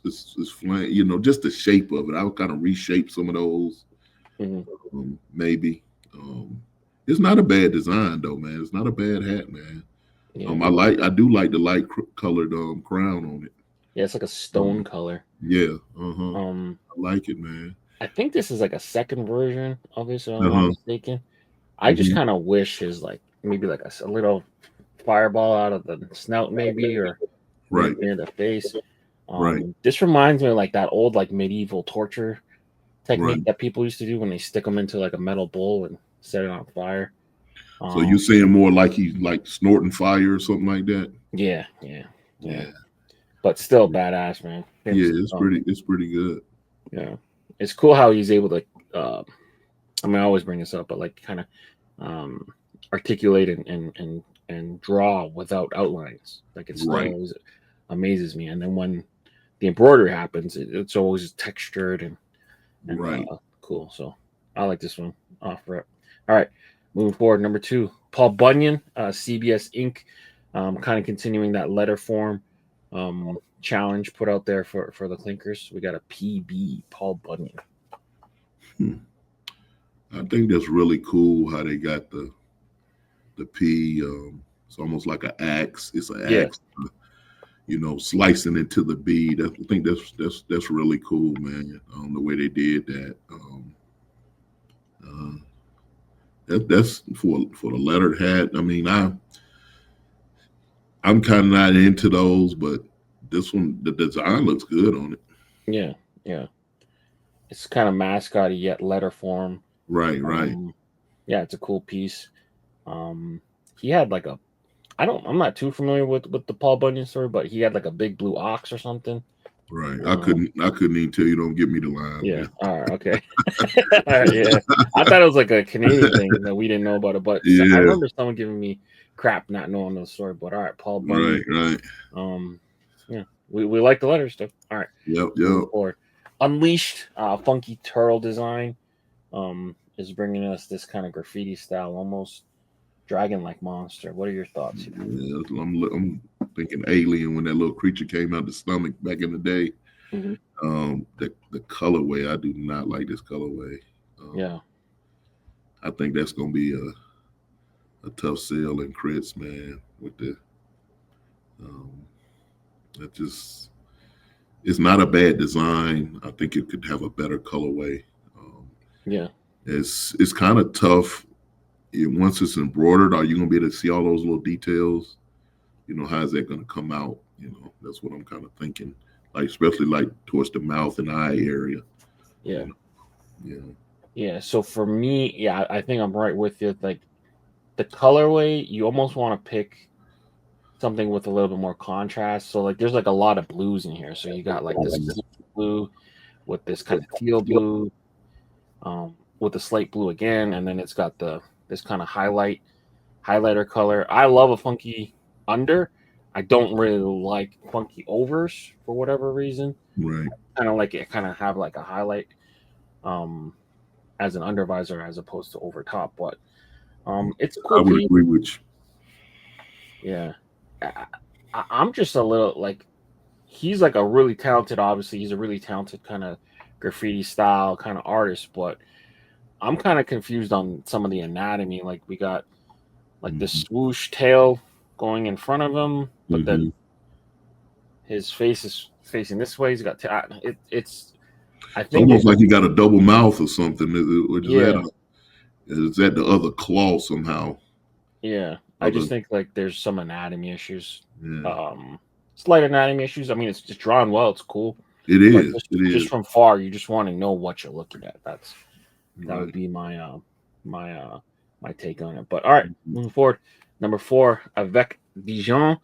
C: flame, you know, just the shape of it. I would kind of reshape some of those. Maybe. It's not a bad design though, man. It's not a bad hat, man. Yeah. I do like the light colored crown on it.
B: Yeah, it's like a stone color.
C: Yeah. I like it, man.
B: I think this is like a second version of this, if I'm not mistaken. I just kind of wish his like maybe like a little fireball out of the snout, maybe, or near the face. This reminds me of like that old like medieval torture technique that people used to do when they stick them into like a metal bowl and set it on fire.
C: So you're saying more like he's like snorting fire or something like that?
B: Yeah. But still badass, man.
C: It's pretty good.
B: Yeah, it's cool how he's able to. I mean, I always bring this up, but like kind of articulate and draw without outlines. Like it still always amazes me. And then when the embroidery happens, it's always textured and cool. So I like this one for it. All right, moving forward, number 2, Paul Bunyan, CBS Inc. Kind of continuing that letter form challenge put out there for the Clinkers. We got a PB, Paul Bunyan.
C: I think that's really cool how they got the P. It's almost like an axe. It's an axe. slicing into the bead. I think that's really cool, man. The way they did that. That's for the lettered hat. I mean, I'm kind of not into those, but this one, the design looks good on it.
B: Yeah, yeah. It's kind of mascotty yet letter form.
C: Right.
B: Yeah, it's a cool piece. He had like I'm not too familiar with the Paul Bunyan story, but he had like a big blue ox or something.
C: Right. I couldn't even tell you. Don't get me the line.
B: Yeah.
C: Man.
B: All right. Okay. All right, yeah. I thought it was like a Canadian thing that we didn't know about it, but I remember someone giving me crap not knowing the story. But all right, Paul Bunyan.
C: Right.
B: Yeah. We like the letter stuff. All right.
C: Yep.
B: Forward. Unleashed, funky turtle design, is bringing us this kind of graffiti style, almost dragon-like monster. What are your thoughts here?
C: Yeah, I'm thinking Alien when that little creature came out the stomach back in the day.
B: Mm-hmm.
C: The colorway, I do not like this colorway.
B: Yeah,
C: I think that's gonna be a tough sell in Critz, man. With the it's not a bad design. I think it could have a better colorway.
B: yeah,
C: it's kind of tough. Once it's embroidered, are you gonna be able to see all those little details? How is that gonna come out? That's what I'm kind of thinking. Like, especially like towards the mouth and eye area.
B: yeah,
C: yeah.
B: So for me, yeah, I think I'm right with you. Like the colorway, you almost want to pick something with a little bit more contrast. So like, there's like a lot of blues in here. So you got like this blue with this kind of teal blue, with the slate blue again, and then it's got this kind of highlighter color. I love a funky under. I don't really like funky overs for whatever reason.
C: Right.
B: Kind of like it kind of have like a highlight as an undervisor as opposed to over top. But it's a cool.
C: I would agree with you.
B: Yeah. I'm just a little like he's like a really talented, obviously he's a really talented kind of graffiti style kind of artist, but I'm kind of confused on some of the anatomy. Like we got like this swoosh tail going in front of him, but then his face is facing this way. He's got it's I think
C: almost like he got a double mouth or something. Is that the other claw somehow?
B: Yeah, I just think like there's some anatomy issues. Slight anatomy issues. I mean, it's just drawn well. It's cool.
C: It is.
B: Just from far, you just want to know what you're looking at. That would be my my take on it. But all right, moving forward. Number 4, Avec Dijon.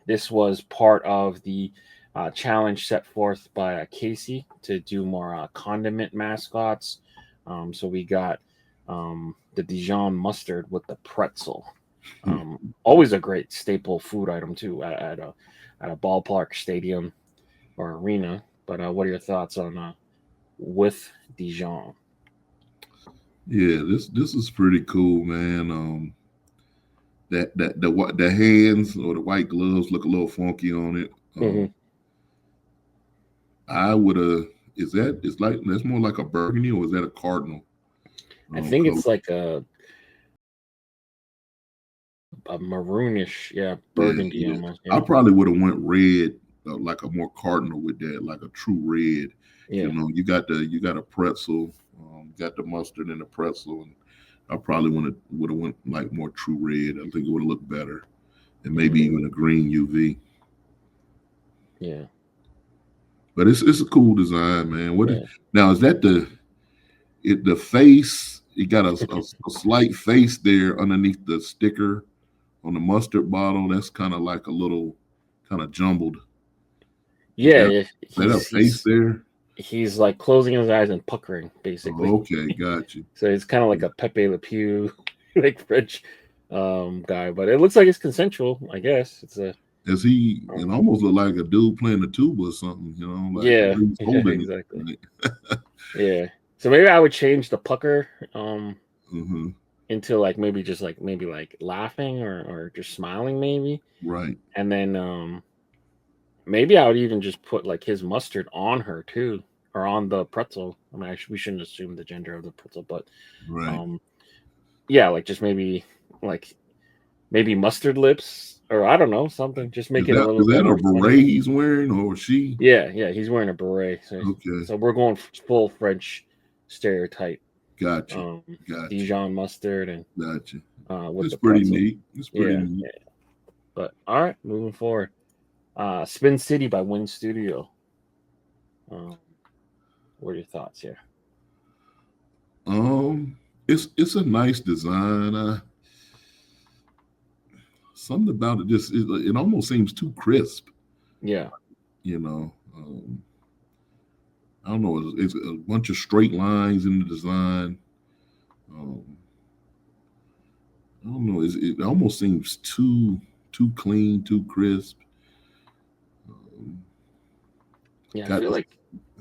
B: This was part of the challenge set forth by Casey to do more condiment mascots. So we got the Dijon mustard with the pretzel. Always a great staple food item too at a ballpark, stadium, or arena. But what are your thoughts on with Dijon?
C: Yeah, this is pretty cool, man. The hands or the white gloves look a little funky on it. I would it's that's more like a burgundy, or is that a cardinal?
B: I think it's like a maroonish, burgundy almost. Yeah.
C: I probably would have went red, like a more cardinal with that, like a true red.
B: Yeah.
C: You got a pretzel, got the mustard and the pretzel, and I probably would have went like more true red. I think it would have looked better, and maybe even a green UV.
B: Yeah.
C: But it's a cool design, man. Now is that the face? You got a slight face there underneath the sticker on the mustard bottle. That's kind of like a little kind of jumbled.
B: Yeah,
C: is that a face there?
B: He's like closing his eyes and puckering, basically.
C: Oh, okay, got you.
B: So it's kind of like a Pepe Le Pew, like French guy, but it looks like it's consensual. I guess it's a.
C: It almost look like a dude playing the tuba or something, like
B: exactly. Yeah. So maybe I would change the pucker into like maybe laughing or just smiling, maybe.
C: Right.
B: And then maybe I would even just put like his mustard on her too, or on the pretzel. I mean, we shouldn't assume the gender of the pretzel, but
C: right.
B: Yeah, like just maybe like maybe mustard lips, or I don't know, something. Just make it a little
C: Is
B: bit
C: that a
B: more
C: beret
B: funny.
C: he's wearing, or she?
B: Yeah, he's wearing a beret.
C: Okay,
B: So we're going full French stereotype.
C: gotcha,
B: Um,
C: gotcha,
B: Dijon mustard and
C: gotcha.
B: with
C: It's
B: the
C: pretty
B: pretzel.
C: neat. It's pretty
B: Yeah,
C: neat.
B: yeah. But all right, moving forward. Spin City by Win Studio. What are your thoughts here?
C: It's a nice design. Something about it just it almost seems too crisp.
B: Yeah,
C: You know, I don't know. It's a bunch of straight lines in the design. Um, I don't know. It almost seems too clean, too crisp. Um,
B: yeah. I
C: got
B: feel like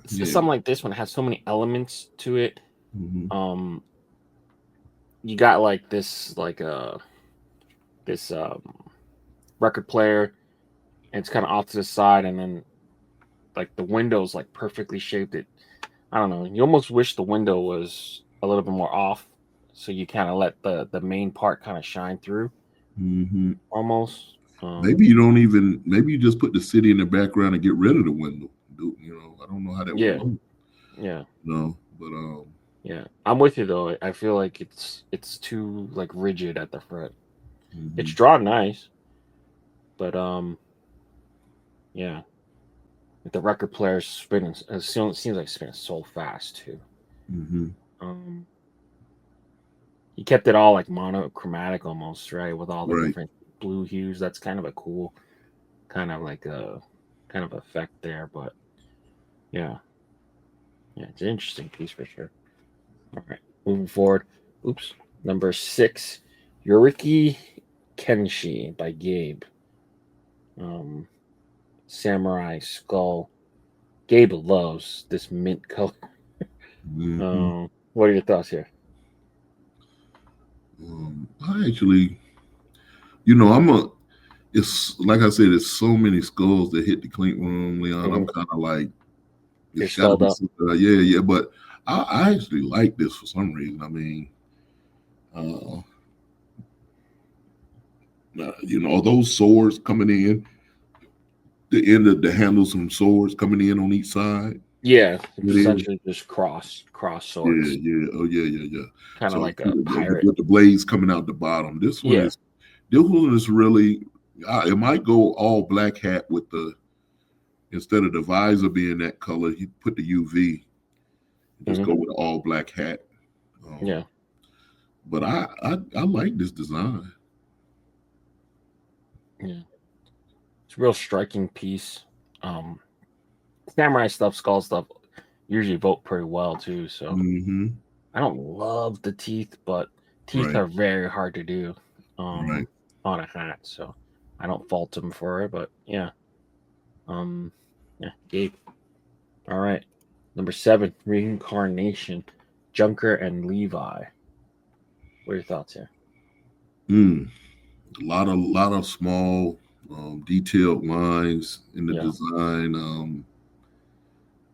C: yeah.
B: something like this one has so many elements to it.
C: Mm-hmm.
B: You got like this, this record player, and it's kind of off to the side, and then like the window's like perfectly shaped. It, I don't know. You almost wish the window was a little bit more off, so you kind of let the main part kind of shine through,
C: Mm-hmm.
B: almost.
C: Maybe you don't even. Maybe you just put the city in the background and get rid of the window. I don't know how that would
B: Yeah,
C: look.
B: yeah,
C: No, but
B: yeah. I'm with you though. I feel like it's too like rigid at the front. It's
C: mhm.
B: drawn nice, but yeah. The record player's spinning. It seems like it's spinning so fast too.
C: Mm-hmm.
B: Um, he kept it all like monochromatic almost, right? With all the
C: Right.
B: different blue hues. That's kind of a cool, kind of like a kind of effect there. But yeah, it's an interesting piece for sure. All right, moving forward. Oops, number 6, Yoriki Kenshi by Gabe. Um, Samurai Skull. Gabe loves this mint color.
C: Mm-hmm.
B: What are your thoughts here?
C: I actually, I'm a. It's like I said, there's so many skulls that hit the Clink Room, Leon. I'm
B: Mhm.
C: kind of like,
B: You're
C: it's got to
B: stalled
C: be
B: up.
C: something. Yeah. But I actually like this for some reason. I mean, uh, those swords coming in, the end of the handles, some swords coming in on each side.
B: Yeah,
C: It is.
B: essentially just cross
C: Yeah,
B: swords,
C: yeah. Oh, yeah.
B: kind of
C: So
B: like a pirate.
C: with the blades coming out the bottom.
B: Yeah.
C: This one is really. It might go all black hat with the instead of the visor being that color, you put the UV. Just
B: Hmm.
C: go with all black hat.
B: Yeah.
C: But I like this design.
B: Yeah. It's a real striking piece. Um, Samurai stuff, skull stuff usually vote pretty well too. So
C: Mm-hmm.
B: I don't love the teeth, but teeth
C: Right,
B: are very hard to do
C: right.
B: on a hat. So I don't fault them for it. But yeah. Um, yeah. Gabe. All right. Number 7, Reincarnation, Junker and Levi. What are your thoughts here?
C: Mm. A lot of small, detailed lines in the
B: Yeah.
C: design.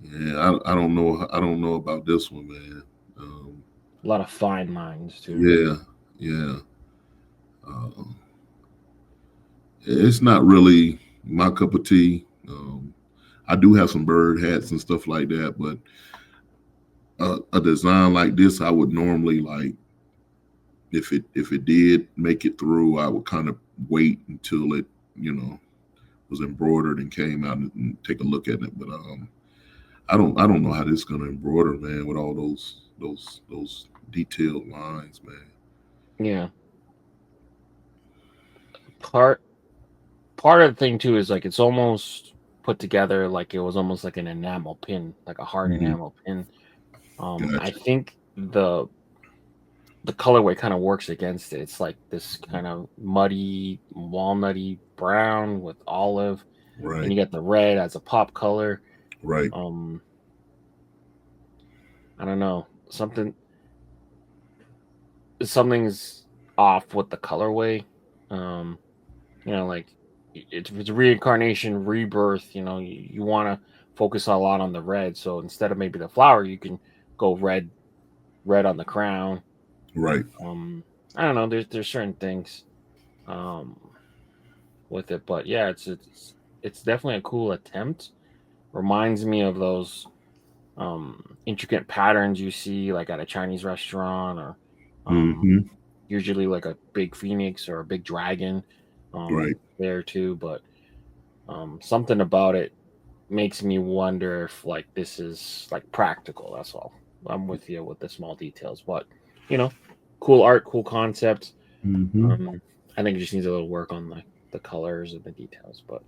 C: Yeah, I don't know. I don't know about this one, man.
B: A lot of fine lines too.
C: Yeah, yeah. Uh, it's not really my cup of tea. I do have some bird hats and stuff like that, but a design like this, I would normally like if it did make it through, I would kind of wait until it was embroidered and came out and take a look at it. But I don't know how this is gonna embroider, man, with all those detailed lines, man.
B: Yeah. Part of the thing too is like it's almost put together like it was almost like an enamel pin, like a hard
C: Mm-hmm.
B: enamel pin. I
C: Gotcha.
B: think the colorway kind of works against it. It's like this kind of muddy, walnutty brown with olive, and
C: Right,
B: you got the red as a pop color.
C: right,
B: Um, I don't know. Something's off with the colorway. Um, like it's reincarnation, rebirth. You want to focus a lot on the red. So instead of maybe the flower, you can go red on the crown.
C: right.
B: I don't know. There's certain things. with it. But yeah, it's definitely a cool attempt. Reminds me of those intricate patterns you see like at a Chinese restaurant, or
C: Mm-hmm.
B: usually like a big phoenix or a big dragon
C: Right.
B: there too. But something about it makes me wonder if like this is like practical. That's all. I'm with you with the small details, but you know, cool art, cool concept.
C: Mm-hmm.
B: I think it just needs a little work on the colors and the details. But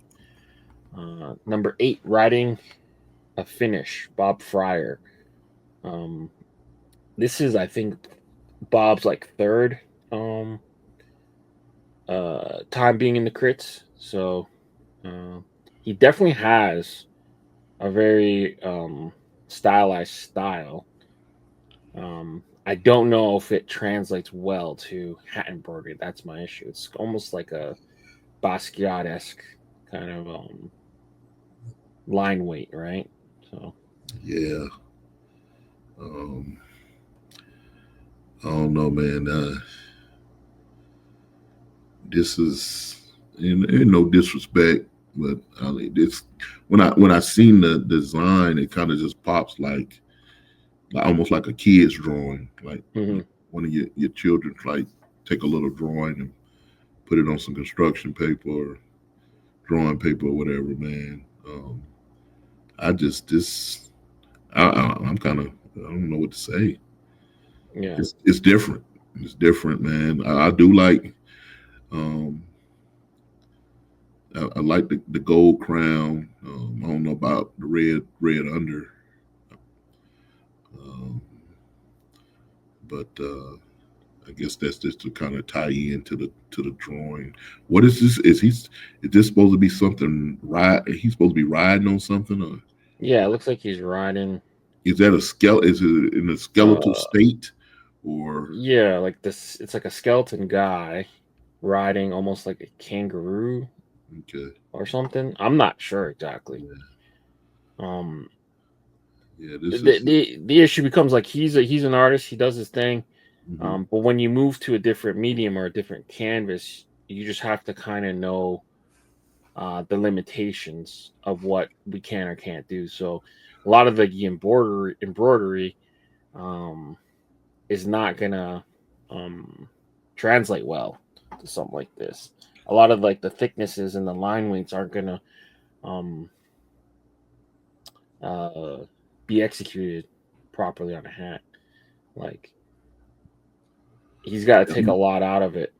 B: number 8, writing a finish, Bob Fryer. Um, this is, I think, Bob's like third time being in the crits, so uh, he definitely has a very stylized style. I don't know if it translates well to hat embroidery. That's my issue. It's almost like a Basquiat esque kind of line weight, right? So
C: Yeah. Um, I don't know, man. This is no disrespect, but I mean, this when I seen the design, it kind of just pops like almost like a kid's drawing, like
B: mhm.
C: one of your children like take a little drawing and put it on some construction paper or drawing paper or whatever, man. I just this I'm kind of I don't know what to say.
B: Yeah,
C: It's different. It's different, man. I do like um I like the gold crown. I don't know about the red under, um, but I guess that's just to kind of tie in to the drawing. What is this? Is this supposed to be something? He's supposed to be riding on something, or
B: yeah. It looks like he's riding.
C: is that a skeleton? Is it in a skeletal
B: Uh,
C: state, or
B: yeah, like this. It's like a skeleton guy riding almost like a kangaroo
C: okay?
B: or something. I'm not sure exactly.
C: Yeah,
B: Um,
C: yeah. This
B: the
C: is
B: the issue becomes like he's an artist. He does his thing.
C: mhm.
B: But when you move to a different medium or a different canvas, you just have to kind of know the limitations of what we can or can't do. So a lot of the embroidery um, is not gonna um, translate well to something like this. A lot of like the thicknesses and the line weights aren't gonna um, uh, be executed properly on a hat. Like he's got to take a lot out of it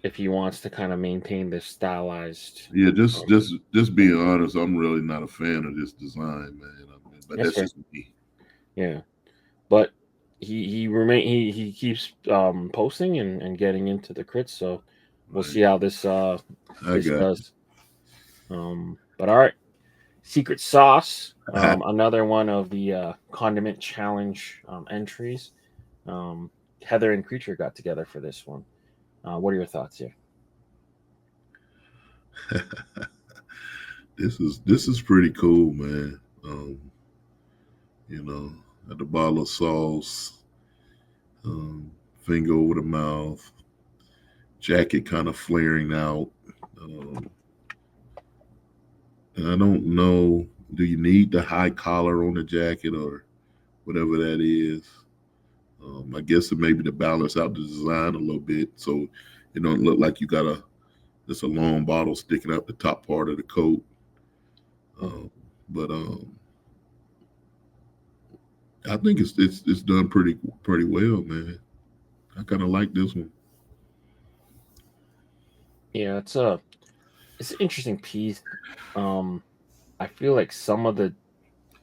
B: if he wants to kind of maintain this stylized.
C: Yeah,
B: Um,
C: just being honest, I'm really not a fan of this design, man. I mean, but
B: that's
C: that's
B: fair.
C: just me.
B: Yeah, but he keeps posting and getting into the crits, so we'll
C: Right.
B: see how
C: I
B: this
C: got
B: does. But all right, secret sauce,
C: you.
B: another one of the condiment challenge entries. Heather and Creature got together for this one. What are your thoughts here?
C: This is pretty cool, man. You know, at the bottle of sauce, finger over the mouth, jacket kind of flaring out. Um, and I don't know, do you need the high collar on the jacket or whatever that is? I guess it maybe to balance out the design a little bit, so it don't look like you got just a long bottle sticking out the top part of the coat.
B: Mhm.
C: But I think it's done pretty well, man. I kind of like this one.
B: Yeah, it's an interesting piece. Um, I feel like some of the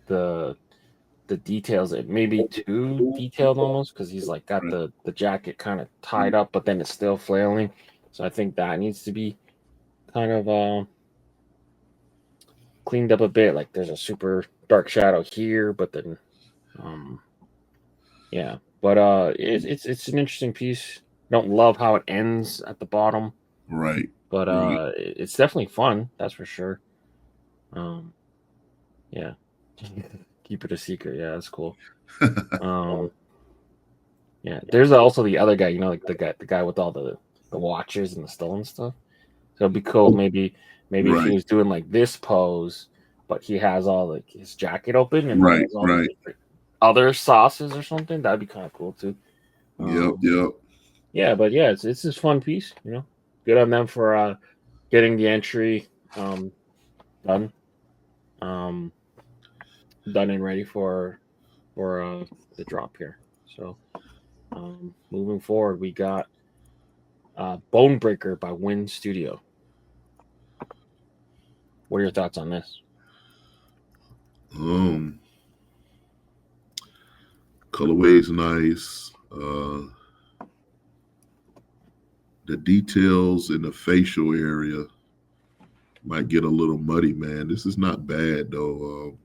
B: the details it may be too detailed almost because he's like got
C: Right.
B: the jacket kind of tied up, but then it's still flailing. So I think that needs to be kind of cleaned up a bit. Like there's a super dark shadow here, but then um yeah. But it's an interesting piece. Don't love how it ends at the bottom,
C: Right.
B: but
C: Right.
B: it's definitely fun. That's for sure. Um, yeah. Keep it a secret. Yeah, that's cool. Um, yeah. There's also the other guy. You know, like the guy with all the the watches and the stolen stuff. So it'd be cool. Maybe if he
C: Right.
B: was doing like this pose, but he has all like his jacket open and
C: Right,
B: has all
C: right.
B: the different other sauces or something. That'd be kind of cool too.
C: Yep.
B: Yeah, but yeah, it's this fun piece. Good on them for getting the entry done, um, done and ready for the drop here. So moving forward, we got Bone Breaker by Win Studio. What are your thoughts on this?
C: Colorway's nice. The details in the facial area might get a little muddy, man. This is not bad though.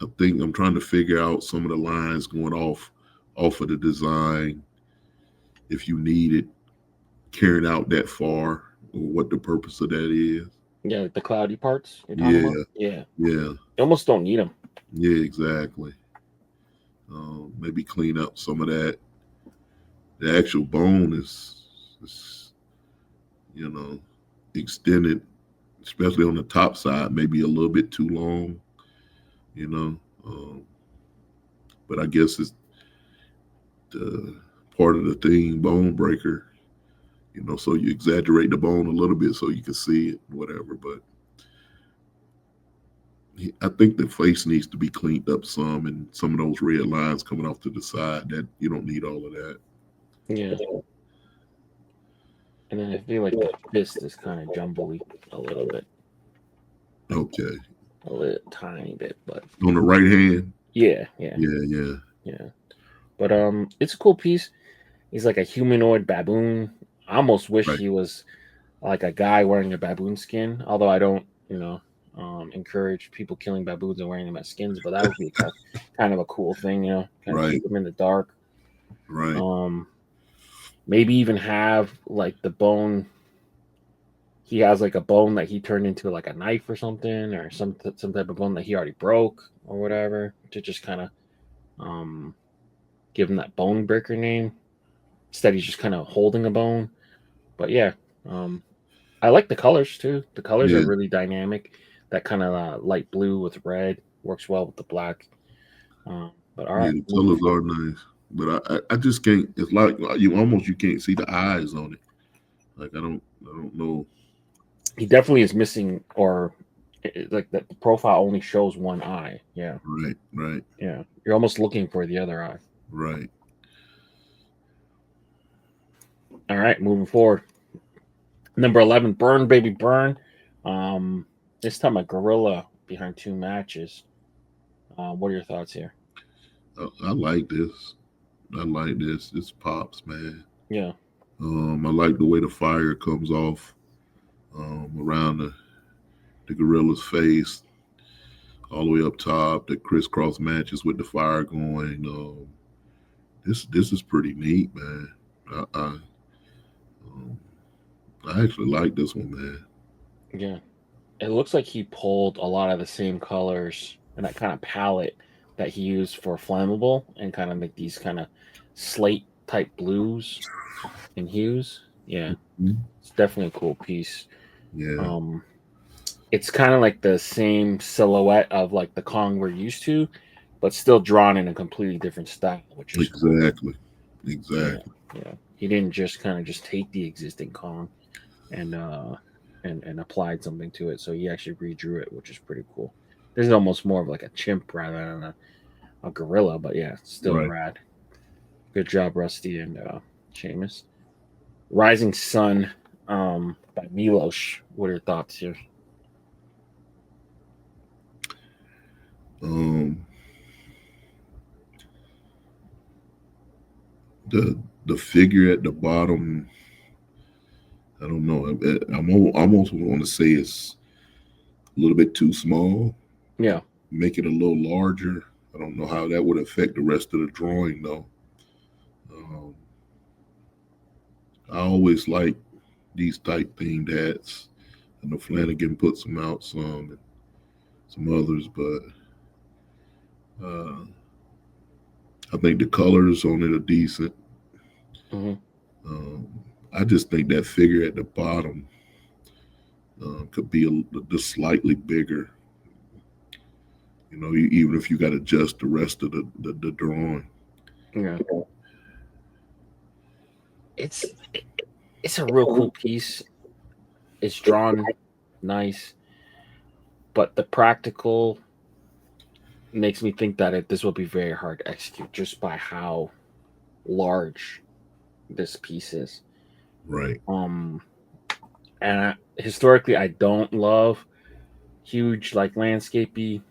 C: I think I'm trying to figure out some of the lines going off of the design. If you need it carried out that far, or what the purpose of that is.
B: Yeah, like the cloudy parts you're talking about? Yeah. You almost don't need them.
C: Yeah, exactly. Maybe clean up some of that. The actual bone is extended, especially on the top side, maybe a little bit too long, but I guess it's the part of the theme, bone breaker, so you exaggerate the bone a little bit so you can see it, whatever. But I think the face needs to be cleaned up some, and some of those red lines coming off to the side, that you don't need all of that.
B: Yeah. And then I feel like the fist is kind of jumbly a little bit.
C: Okay.
B: A little tiny bit, but
C: on the right hand.
B: Yeah. But it's a cool piece. He's like a humanoid baboon. I almost wish he was like a guy wearing a baboon skin. Although I don't, encourage people killing baboons and wearing them as skins. But that would be kind of a cool thing, kind of keep them in the dark.
C: Right.
B: Maybe even have like the bone. He has like a bone that he turned into like a knife or something, or some type of bone that he already broke or whatever, to just kind of give him that bone breaker name. Instead, he's just kind of holding a bone. But yeah, I like the colors too. The colors are really dynamic. That kind of light blue with red works well with the black. But all right,
C: the colors are nice, but I just can't. It's like you can't see the eyes on it. Like I don't know.
B: He definitely is missing, or like the profile only shows one eye. Yeah.
C: Right.
B: Yeah, you're almost looking for the other eye.
C: Right.
B: All right, moving forward. Number 11, Burn Baby Burn. This time a gorilla behind 2 matches. What are your thoughts here?
C: I like this. This pops, man.
B: Yeah.
C: I like the way the fire comes off around the gorilla's face, all the way up top. The crisscross matches with the fire going. This is pretty neat, man. I actually like this one, man.
B: Yeah. It looks like he pulled a lot of the same colors and that kind of palette that he used for flammable, and kind of make these kind of slate type blues and hues. Yeah. It's definitely a cool piece.
C: Yeah.
B: It's kind of like the same silhouette of like the Kong we're used to, but still drawn in a completely different style, which is
C: exactly.
B: Yeah. He didn't just kind of just take the existing Kong and applied something to it. So he actually redrew it, which is pretty cool. This is almost more of like a chimp rather than a gorilla, but yeah, still rad. Good job, Rusty and Seamus. Rising Sun by Milos. What are your thoughts here?
C: The figure at the bottom, I don't know. I almost want to say it's a little bit too small.
B: Yeah.
C: Make it a little larger. I don't know how that would affect the rest of the drawing, though. I always like these type themed hats. I know Flanagan puts them out some, and some others, but I think the colors on it are decent.
B: Mm-hmm.
C: I just think that figure at the bottom could be just slightly bigger. You know, even if you got to adjust the rest of the drawing.
B: Yeah. It's a real cool piece. It's drawn nice, but the practical makes me think that this will be very hard to execute just by how large this piece is.
C: Right.
B: And historically, I don't love huge like landscapey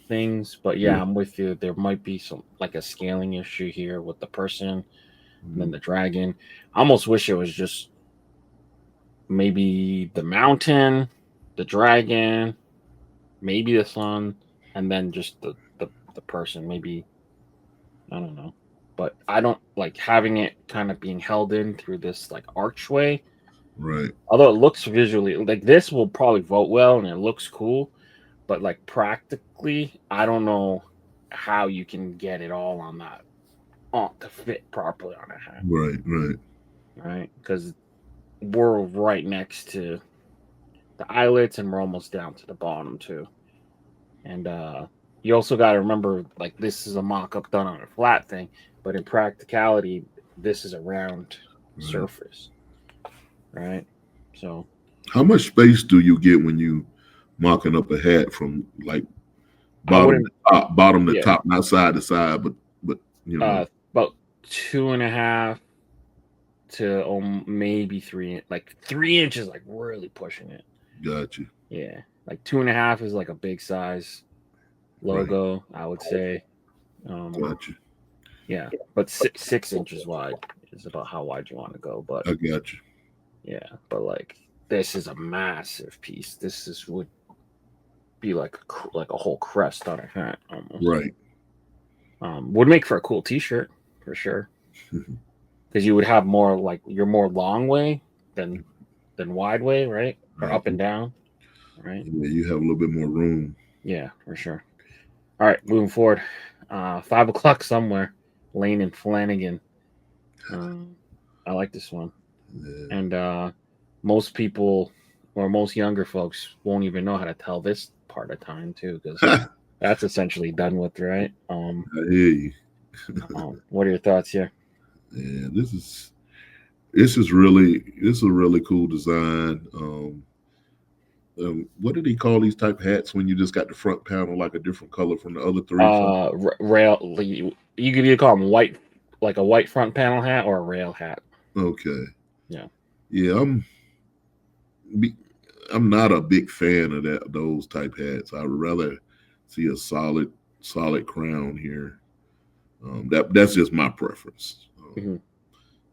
B: things, but yeah, I'm with you. There might be some like a scaling issue here with the person and then the dragon. I almost wish it was just maybe the mountain, the dragon, maybe the sun, and then just the person. Maybe I don't know, but I don't like having it kind of being held in through this like archway.
C: Right.
B: Although it looks visually like this will probably vote well and it looks cool, but like practically, I don't know how you can get it all on that to fit properly on a hat.
C: Right. Right.
B: Right, because we're right next to the eyelets and we're almost down to the bottom too. And you also got to remember, like, this is a mock-up done on a flat thing, but in practicality, this is a round surface, right? So,
C: how much space do you get when you mocking up a hat from like bottom to top, not side to side, but you know,
B: about 2.5 to maybe 3, like 3 inches, like really pushing it.
C: Gotcha.
B: Yeah, like 2.5 is like a big size logo, I would say.
C: Gotcha.
B: Yeah, but 6 inches wide is about how wide you want to go. But
C: I got you.
B: Yeah, but like this is a massive piece. Would be like a whole crest on a hat almost.
C: Right.
B: Would make for a cool T-shirt for sure. Because you would have more like you're more long way than wide way, right? Or up and down, right?
C: Yeah, you have a little bit more room.
B: Yeah, for sure. All right, moving forward. 5 o'clock somewhere. Lane and Flanagan. I like this one. Yeah. And most people or most younger folks won't even know how to tell this part of time too, because that's essentially done with, right?
C: I hear you.
B: What are your thoughts here?
C: Yeah, this is a really cool design. What did he call these type of hats when you just got the front panel like a different color from the other three?
B: Rail. You could either call them white, like a white front panel hat, or a rail hat.
C: Okay.
B: Yeah.
C: Yeah, I'm not a big fan of those type hats. I would rather see a solid crown here. That's just my preference.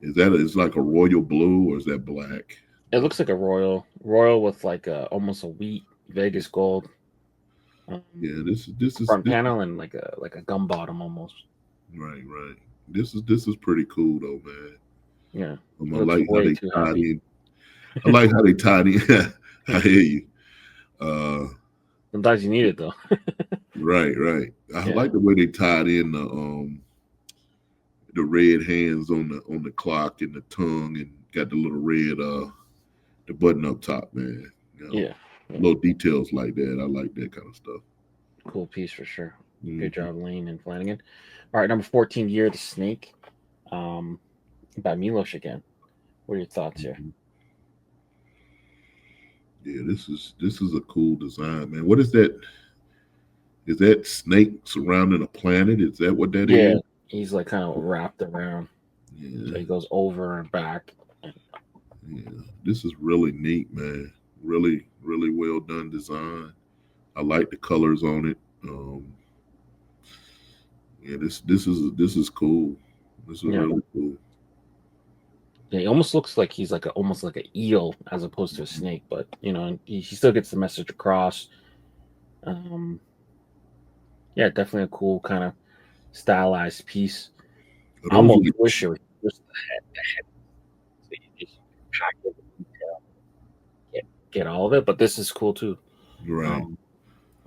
C: Is like a royal blue or is that black?
B: It looks like a royal with like almost a wheat Vegas gold.
C: Yeah, this is
B: front panel and like a gum bottom almost.
C: Right. This is pretty cool though, man.
B: Yeah,
C: I like how they tied in. I like how they tied in. I hear you.
B: Sometimes you need it though.
C: Right. I like the way they tied in the red hands on the clock and the tongue, and got the little red the button up top, man. You know,
B: yeah.
C: Little details like that. I like that kind of stuff.
B: Cool piece for sure. Good job, Lane and Flanagan. All right, number 14, Year of the Snake, by Milos again. What are your thoughts here?
C: Yeah, this is a cool design, man. What is that? Is that snake surrounding a planet? Is that what that is?
B: Yeah, he's like kind of wrapped around.
C: Yeah.
B: So he goes over and back.
C: Yeah, this is really neat, man. Really well done design. I like the colors on it. Yeah, this is cool. This is really cool.
B: Yeah, he almost looks like he's like almost like an eel as opposed to a snake, but you know, he still gets the message across. Yeah, definitely a cool kind of stylized piece. I almost wish it was just the head. So you just pack it with detail. Get all of it, but this is cool too.
C: Right.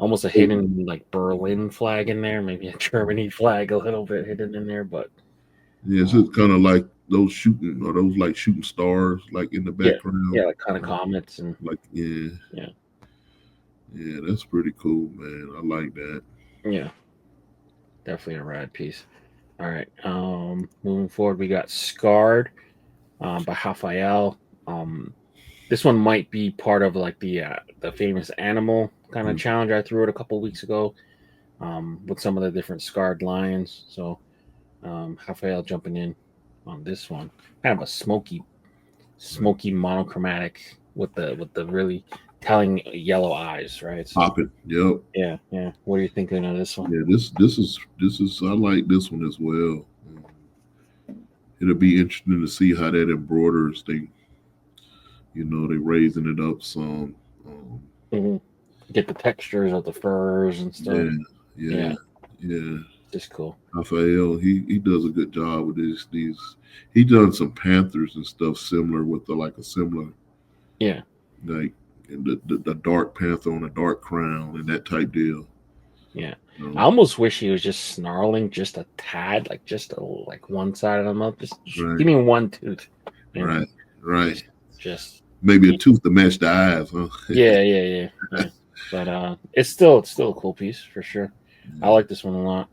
B: almost a hidden like Berlin flag in there, maybe a Germany flag a little bit hidden in there, but
C: Yeah, it's just kind of like those shooting stars like in the background.
B: yeah, like kind of comets and
C: Like
B: yeah,
C: that's pretty cool, man. I like that.
B: yeah, definitely a rad piece. All right, moving forward, we got Scarred by Raphael. This one might be part of like the famous animal kind of challenge I threw it a couple weeks ago, with some of the different Scarred lions. So Raphael jumping in on this one, kind of a smoky monochromatic with the really telling yellow eyes, right? So,
C: Pop it. Yep.
B: yeah. What are you thinking of this one?
C: Yeah, this is I like this one as well. It'll be interesting to see how that embroiders. They raising it up some.
B: Get the textures of the furs and stuff.
C: Yeah.
B: Just cool.
C: Raphael, he does a good job with these. He done some Panthers and stuff similar with a similar.
B: Yeah.
C: Like the dark panther on a dark crown and that type deal.
B: Yeah. I almost wish he was just snarling just a tad, like just like one side of the mouth. Just
C: right.
B: Give me one tooth.
C: Right.
B: Just
C: maybe a tooth to match the eyes, huh?
B: Yeah. But it's still a cool piece for sure. I like this one a lot.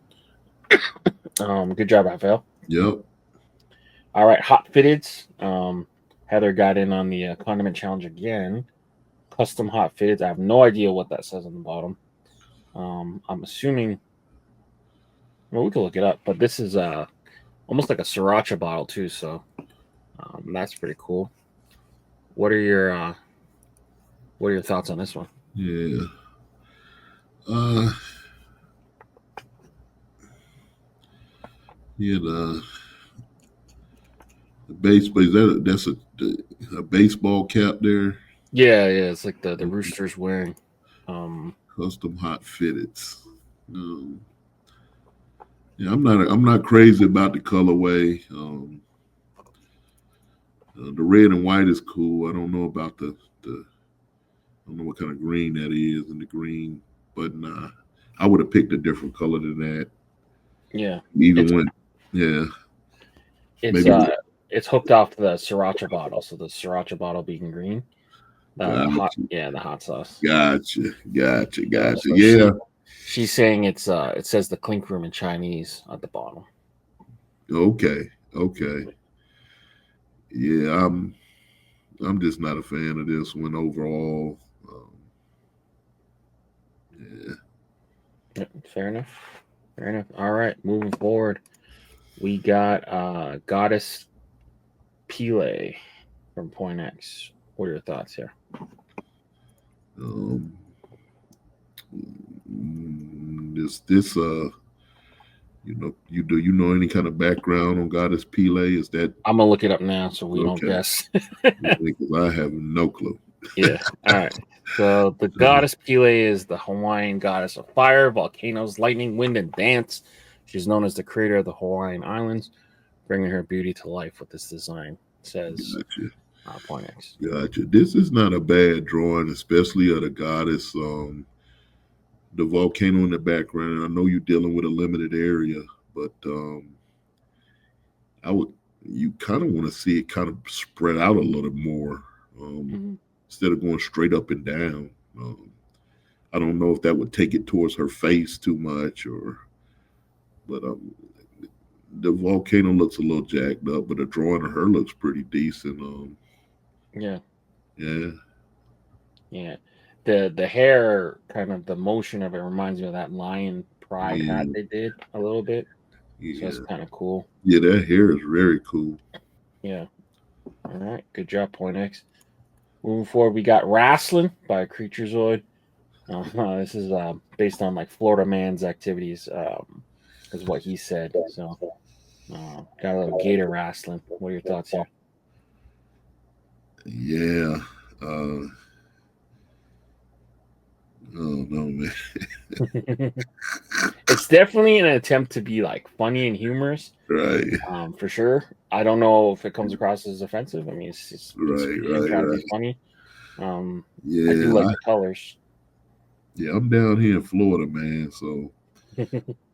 B: Good job, Raphael.
C: Yep.
B: All right, Hot Fitteds. Heather got in on the condiment challenge again. Custom Hot Fitteds. I have no idea what that says on the bottom. I'm assuming. Well, we can look it up, but this is almost like a sriracha bottle too. So that's pretty cool. What are your thoughts on this one?
C: Yeah. The baseball, that's a baseball cap there.
B: Yeah, it's like the Roosters wearing.
C: Custom Hot Fitteds. Yeah, I'm not crazy about the colorway. The red and white is cool. I don't know about I don't know what kind of green that is in the green, but I would have picked a different color than that.
B: Yeah. It's hooked off the sriracha bottle, so the sriracha bottle being green. The hot sauce.
C: Gotcha. Yeah.
B: She's saying it says the Clink Room in Chinese at the bottom.
C: Okay. Yeah, I'm just not a fan of this one overall.
B: Fair enough. All right, moving forward, we got Goddess Pile from Point X. What are your thoughts here?
C: You know any kind of background on Goddess Pile? Is that
B: I'm gonna look it up now so we don't guess.
C: Because I have no clue.
B: Yeah. All right. So the Goddess Pile is the Hawaiian goddess of fire, volcanoes, lightning, wind, and dance. She's known as the creator of the Hawaiian Islands, bringing her beauty to life with this design. Says Point X.
C: Gotcha. This is not a bad drawing, especially of the goddess. The volcano in the background. I know you're dealing with a limited area, but you kind of want to see it kind of spread out a little more instead of going straight up and down. I don't know if that would take it towards her face too much, but the volcano looks a little jacked up, but the drawing of her looks pretty decent.
B: Yeah.
C: The
B: hair, kind of the motion of it reminds me of that lion pride hat they did a little bit. So that's kind of cool.
C: Yeah, that hair is very cool.
B: Yeah. All right. Good job, Point X. Moving forward, we got Wrestling by Creaturezoid. This is based on like Florida Man's activities, is what he said. So got a little gator wrestling. What are your thoughts here?
C: Yeah. Oh no, man.
B: It's definitely an attempt to be like funny and humorous,
C: right?
B: For sure. I don't know if it comes across as offensive. I mean, it's trying to be funny. I do like the colors.
C: Yeah, I'm down here in Florida, man. So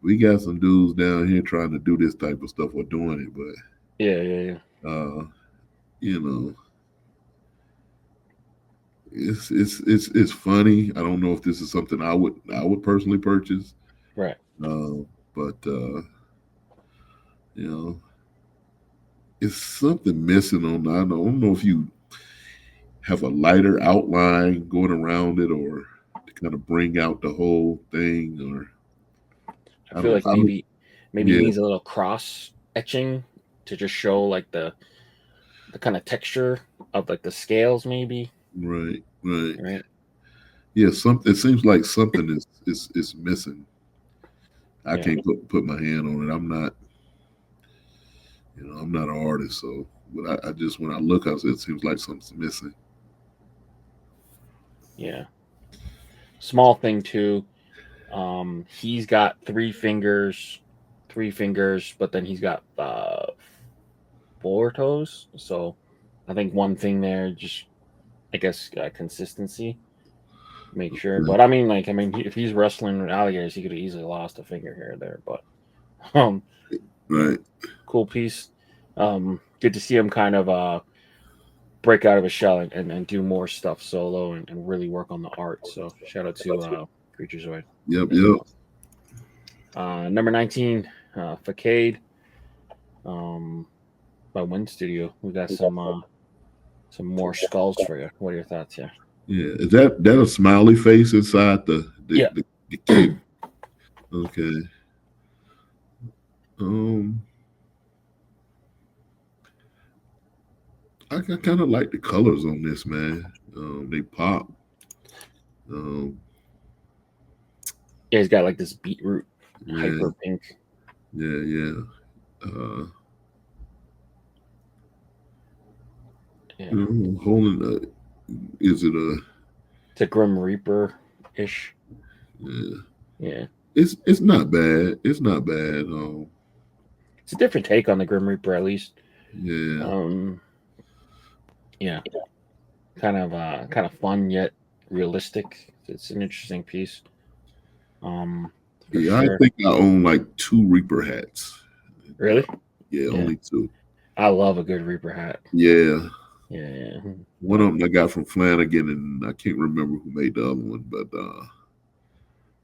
C: we got some dudes down here trying to do this type of stuff or doing it, but
B: Yeah.
C: you know, it's funny. I don't know if this is something I would personally purchase.
B: Right.
C: But you know, it's something missing on. I don't know if you have a lighter outline going around it, or to kind of bring out the whole thing, or
B: I feel like maybe
C: yeah,
B: it needs a little cross etching to just show like the kind of texture of like the scales, maybe.
C: right.
B: Right.
C: Yeah, something. It seems like something is missing. I
B: Yeah.
C: can't put my hand on it. I'm not, I'm not an artist, so but I just when I look, it seems like something's missing.
B: Yeah. Small thing too. He's got three fingers, but then he's got four toes. So I think one thing there, just I guess consistency, make sure. But I mean, if he's wrestling with alligators, he could have easily lost a finger here or there. But um,
C: Right.
B: cool piece. Good to see him kind of break out of his shell and do more stuff solo and really work on the art. So shout out to Creaturezoid.
C: Yep.
B: Number 19, Facade, by Wind Studio. We got some more skulls for you. What are your thoughts here?
C: Yeah. Is that a smiley face inside
B: Yeah.
C: the cake? Okay. I kind of like the colors on this, man. They pop.
B: Yeah, he's got like this beetroot
C: Yeah.
B: hyper pink.
C: Yeah.
B: Yeah.
C: Holding is it a?
B: It's a Grim Reaper ish.
C: Yeah.
B: Yeah.
C: It's not bad. It's not bad.
B: It's a different take on the Grim Reaper, at least.
C: Yeah.
B: Yeah. Kind of fun yet realistic. It's an interesting piece.
C: Yeah,
B: sure.
C: I think I own like 2 Reaper hats.
B: Really?
C: Yeah, only 2.
B: I love a good Reaper hat.
C: Yeah.
B: Yeah.
C: One of them I got from Flanagan, and I can't remember who made the other one, but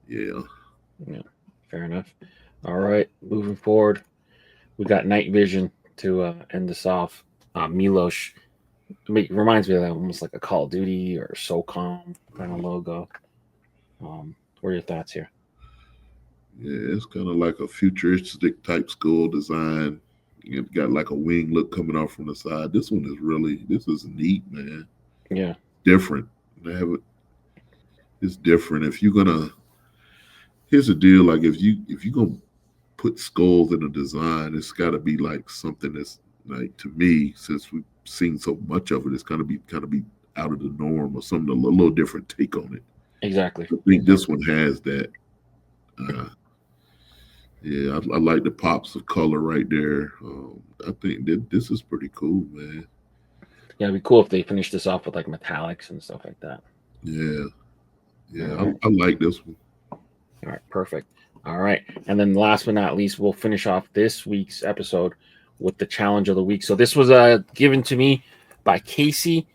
C: yeah.
B: Yeah. Fair enough. All right. Moving forward, we got Night Vision to end this off. Milosh. It reminds me of that, almost like a Call of Duty or SOCOM kind of logo. What are your thoughts here?
C: Yeah, it's kind of like a futuristic type skull design. It got like a wing look coming off from the side. This is neat, man.
B: Yeah.
C: Different. It's different. Here's the deal, like if you're gonna put skulls in a design, it's gotta be like something that's like, to me, since we've seen so much of it, it's kind of be out of the norm, or something a little different take on it.
B: Exactly.
C: I think this one has that. Yeah, I like the pops of color right there. I think this is pretty cool, man.
B: Yeah, it'd be cool if they finish this off with like metallics and stuff like that.
C: Yeah.
B: Right.
C: I like this one.
B: All right, perfect. All right, and then last but not least, we'll finish off this week's episode with the challenge of the week. So this was given to me by Casey.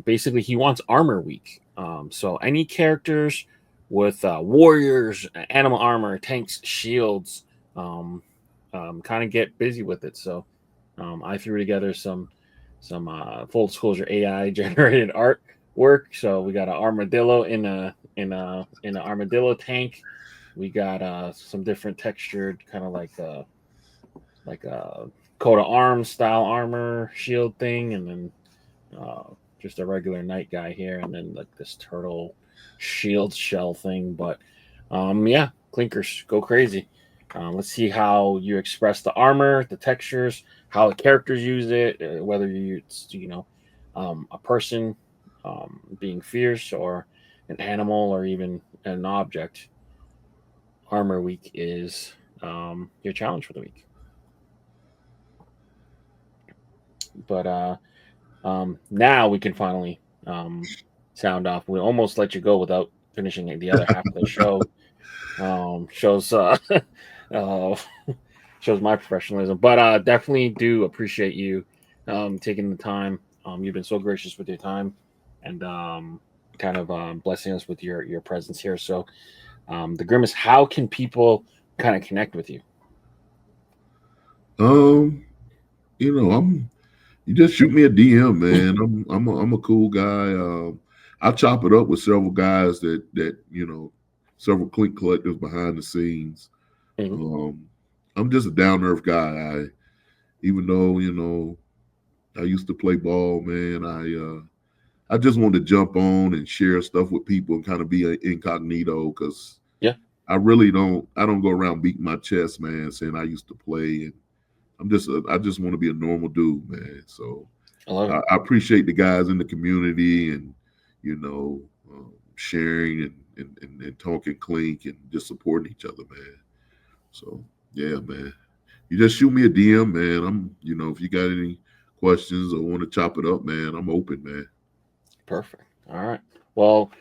B: Basically, he wants armor week. So any characters with warriors, animal armor, tanks, shields, kind of get busy with it. So I threw together some full disclosure AI generated artwork. So we got an armadillo in an armadillo tank. We got some different textured, kind of like a coat of arms style armor shield thing, and then just a regular knight guy here, and then like this turtle shield shell thing. But yeah, clinkers, go crazy. Let's see how you express the armor, the textures, how the characters use it, whether it's a person being fierce, or an animal, or even an object. Armor week is your challenge for the week. But now we can finally sound off. We almost let you go without finishing the other half of the show. Shows shows my professionalism, but definitely do appreciate you taking the time. You've been so gracious with your time and kind of blessing us with your presence here. So the Grimace, how can people kind of connect with you?
C: You know, you just shoot me a DM, man. I'm a cool guy. I chop it up with several guys that you know, several Clink collectors behind the scenes.
B: Mhm.
C: I'm just a down to earth guy. Even though, you know, I used to play ball, man, I just wanted to jump on and share stuff with people and kind of be an incognito because
B: Yeah.
C: I don't go around beating my chest, man, saying I used to play, and I just want to be a normal dude, man. So
B: I love it.
C: I appreciate the guys in the community and, you know, sharing and talking Clink and just supporting each other, man. So yeah, man. You just shoot me a DM, man. You know, if you got any questions or want to chop it up, man, I'm open, man.
B: Perfect. All right. Well,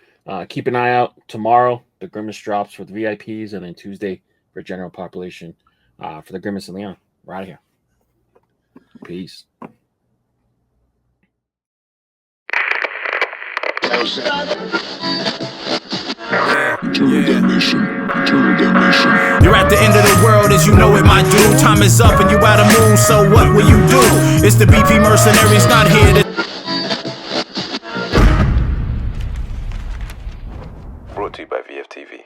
B: keep an eye out tomorrow. The Grimace drops for the VIPs, and then Tuesday for general population. For the Grimace and Leon, we're out of here. Peace.
D: Eternal damnation. Eternal damnation.
A: You're at the end of the world as you know it, my dude. Time is up and you out of mood, so what will you do? It's the BP mercenaries not here to...
E: Brought to you by VFTV.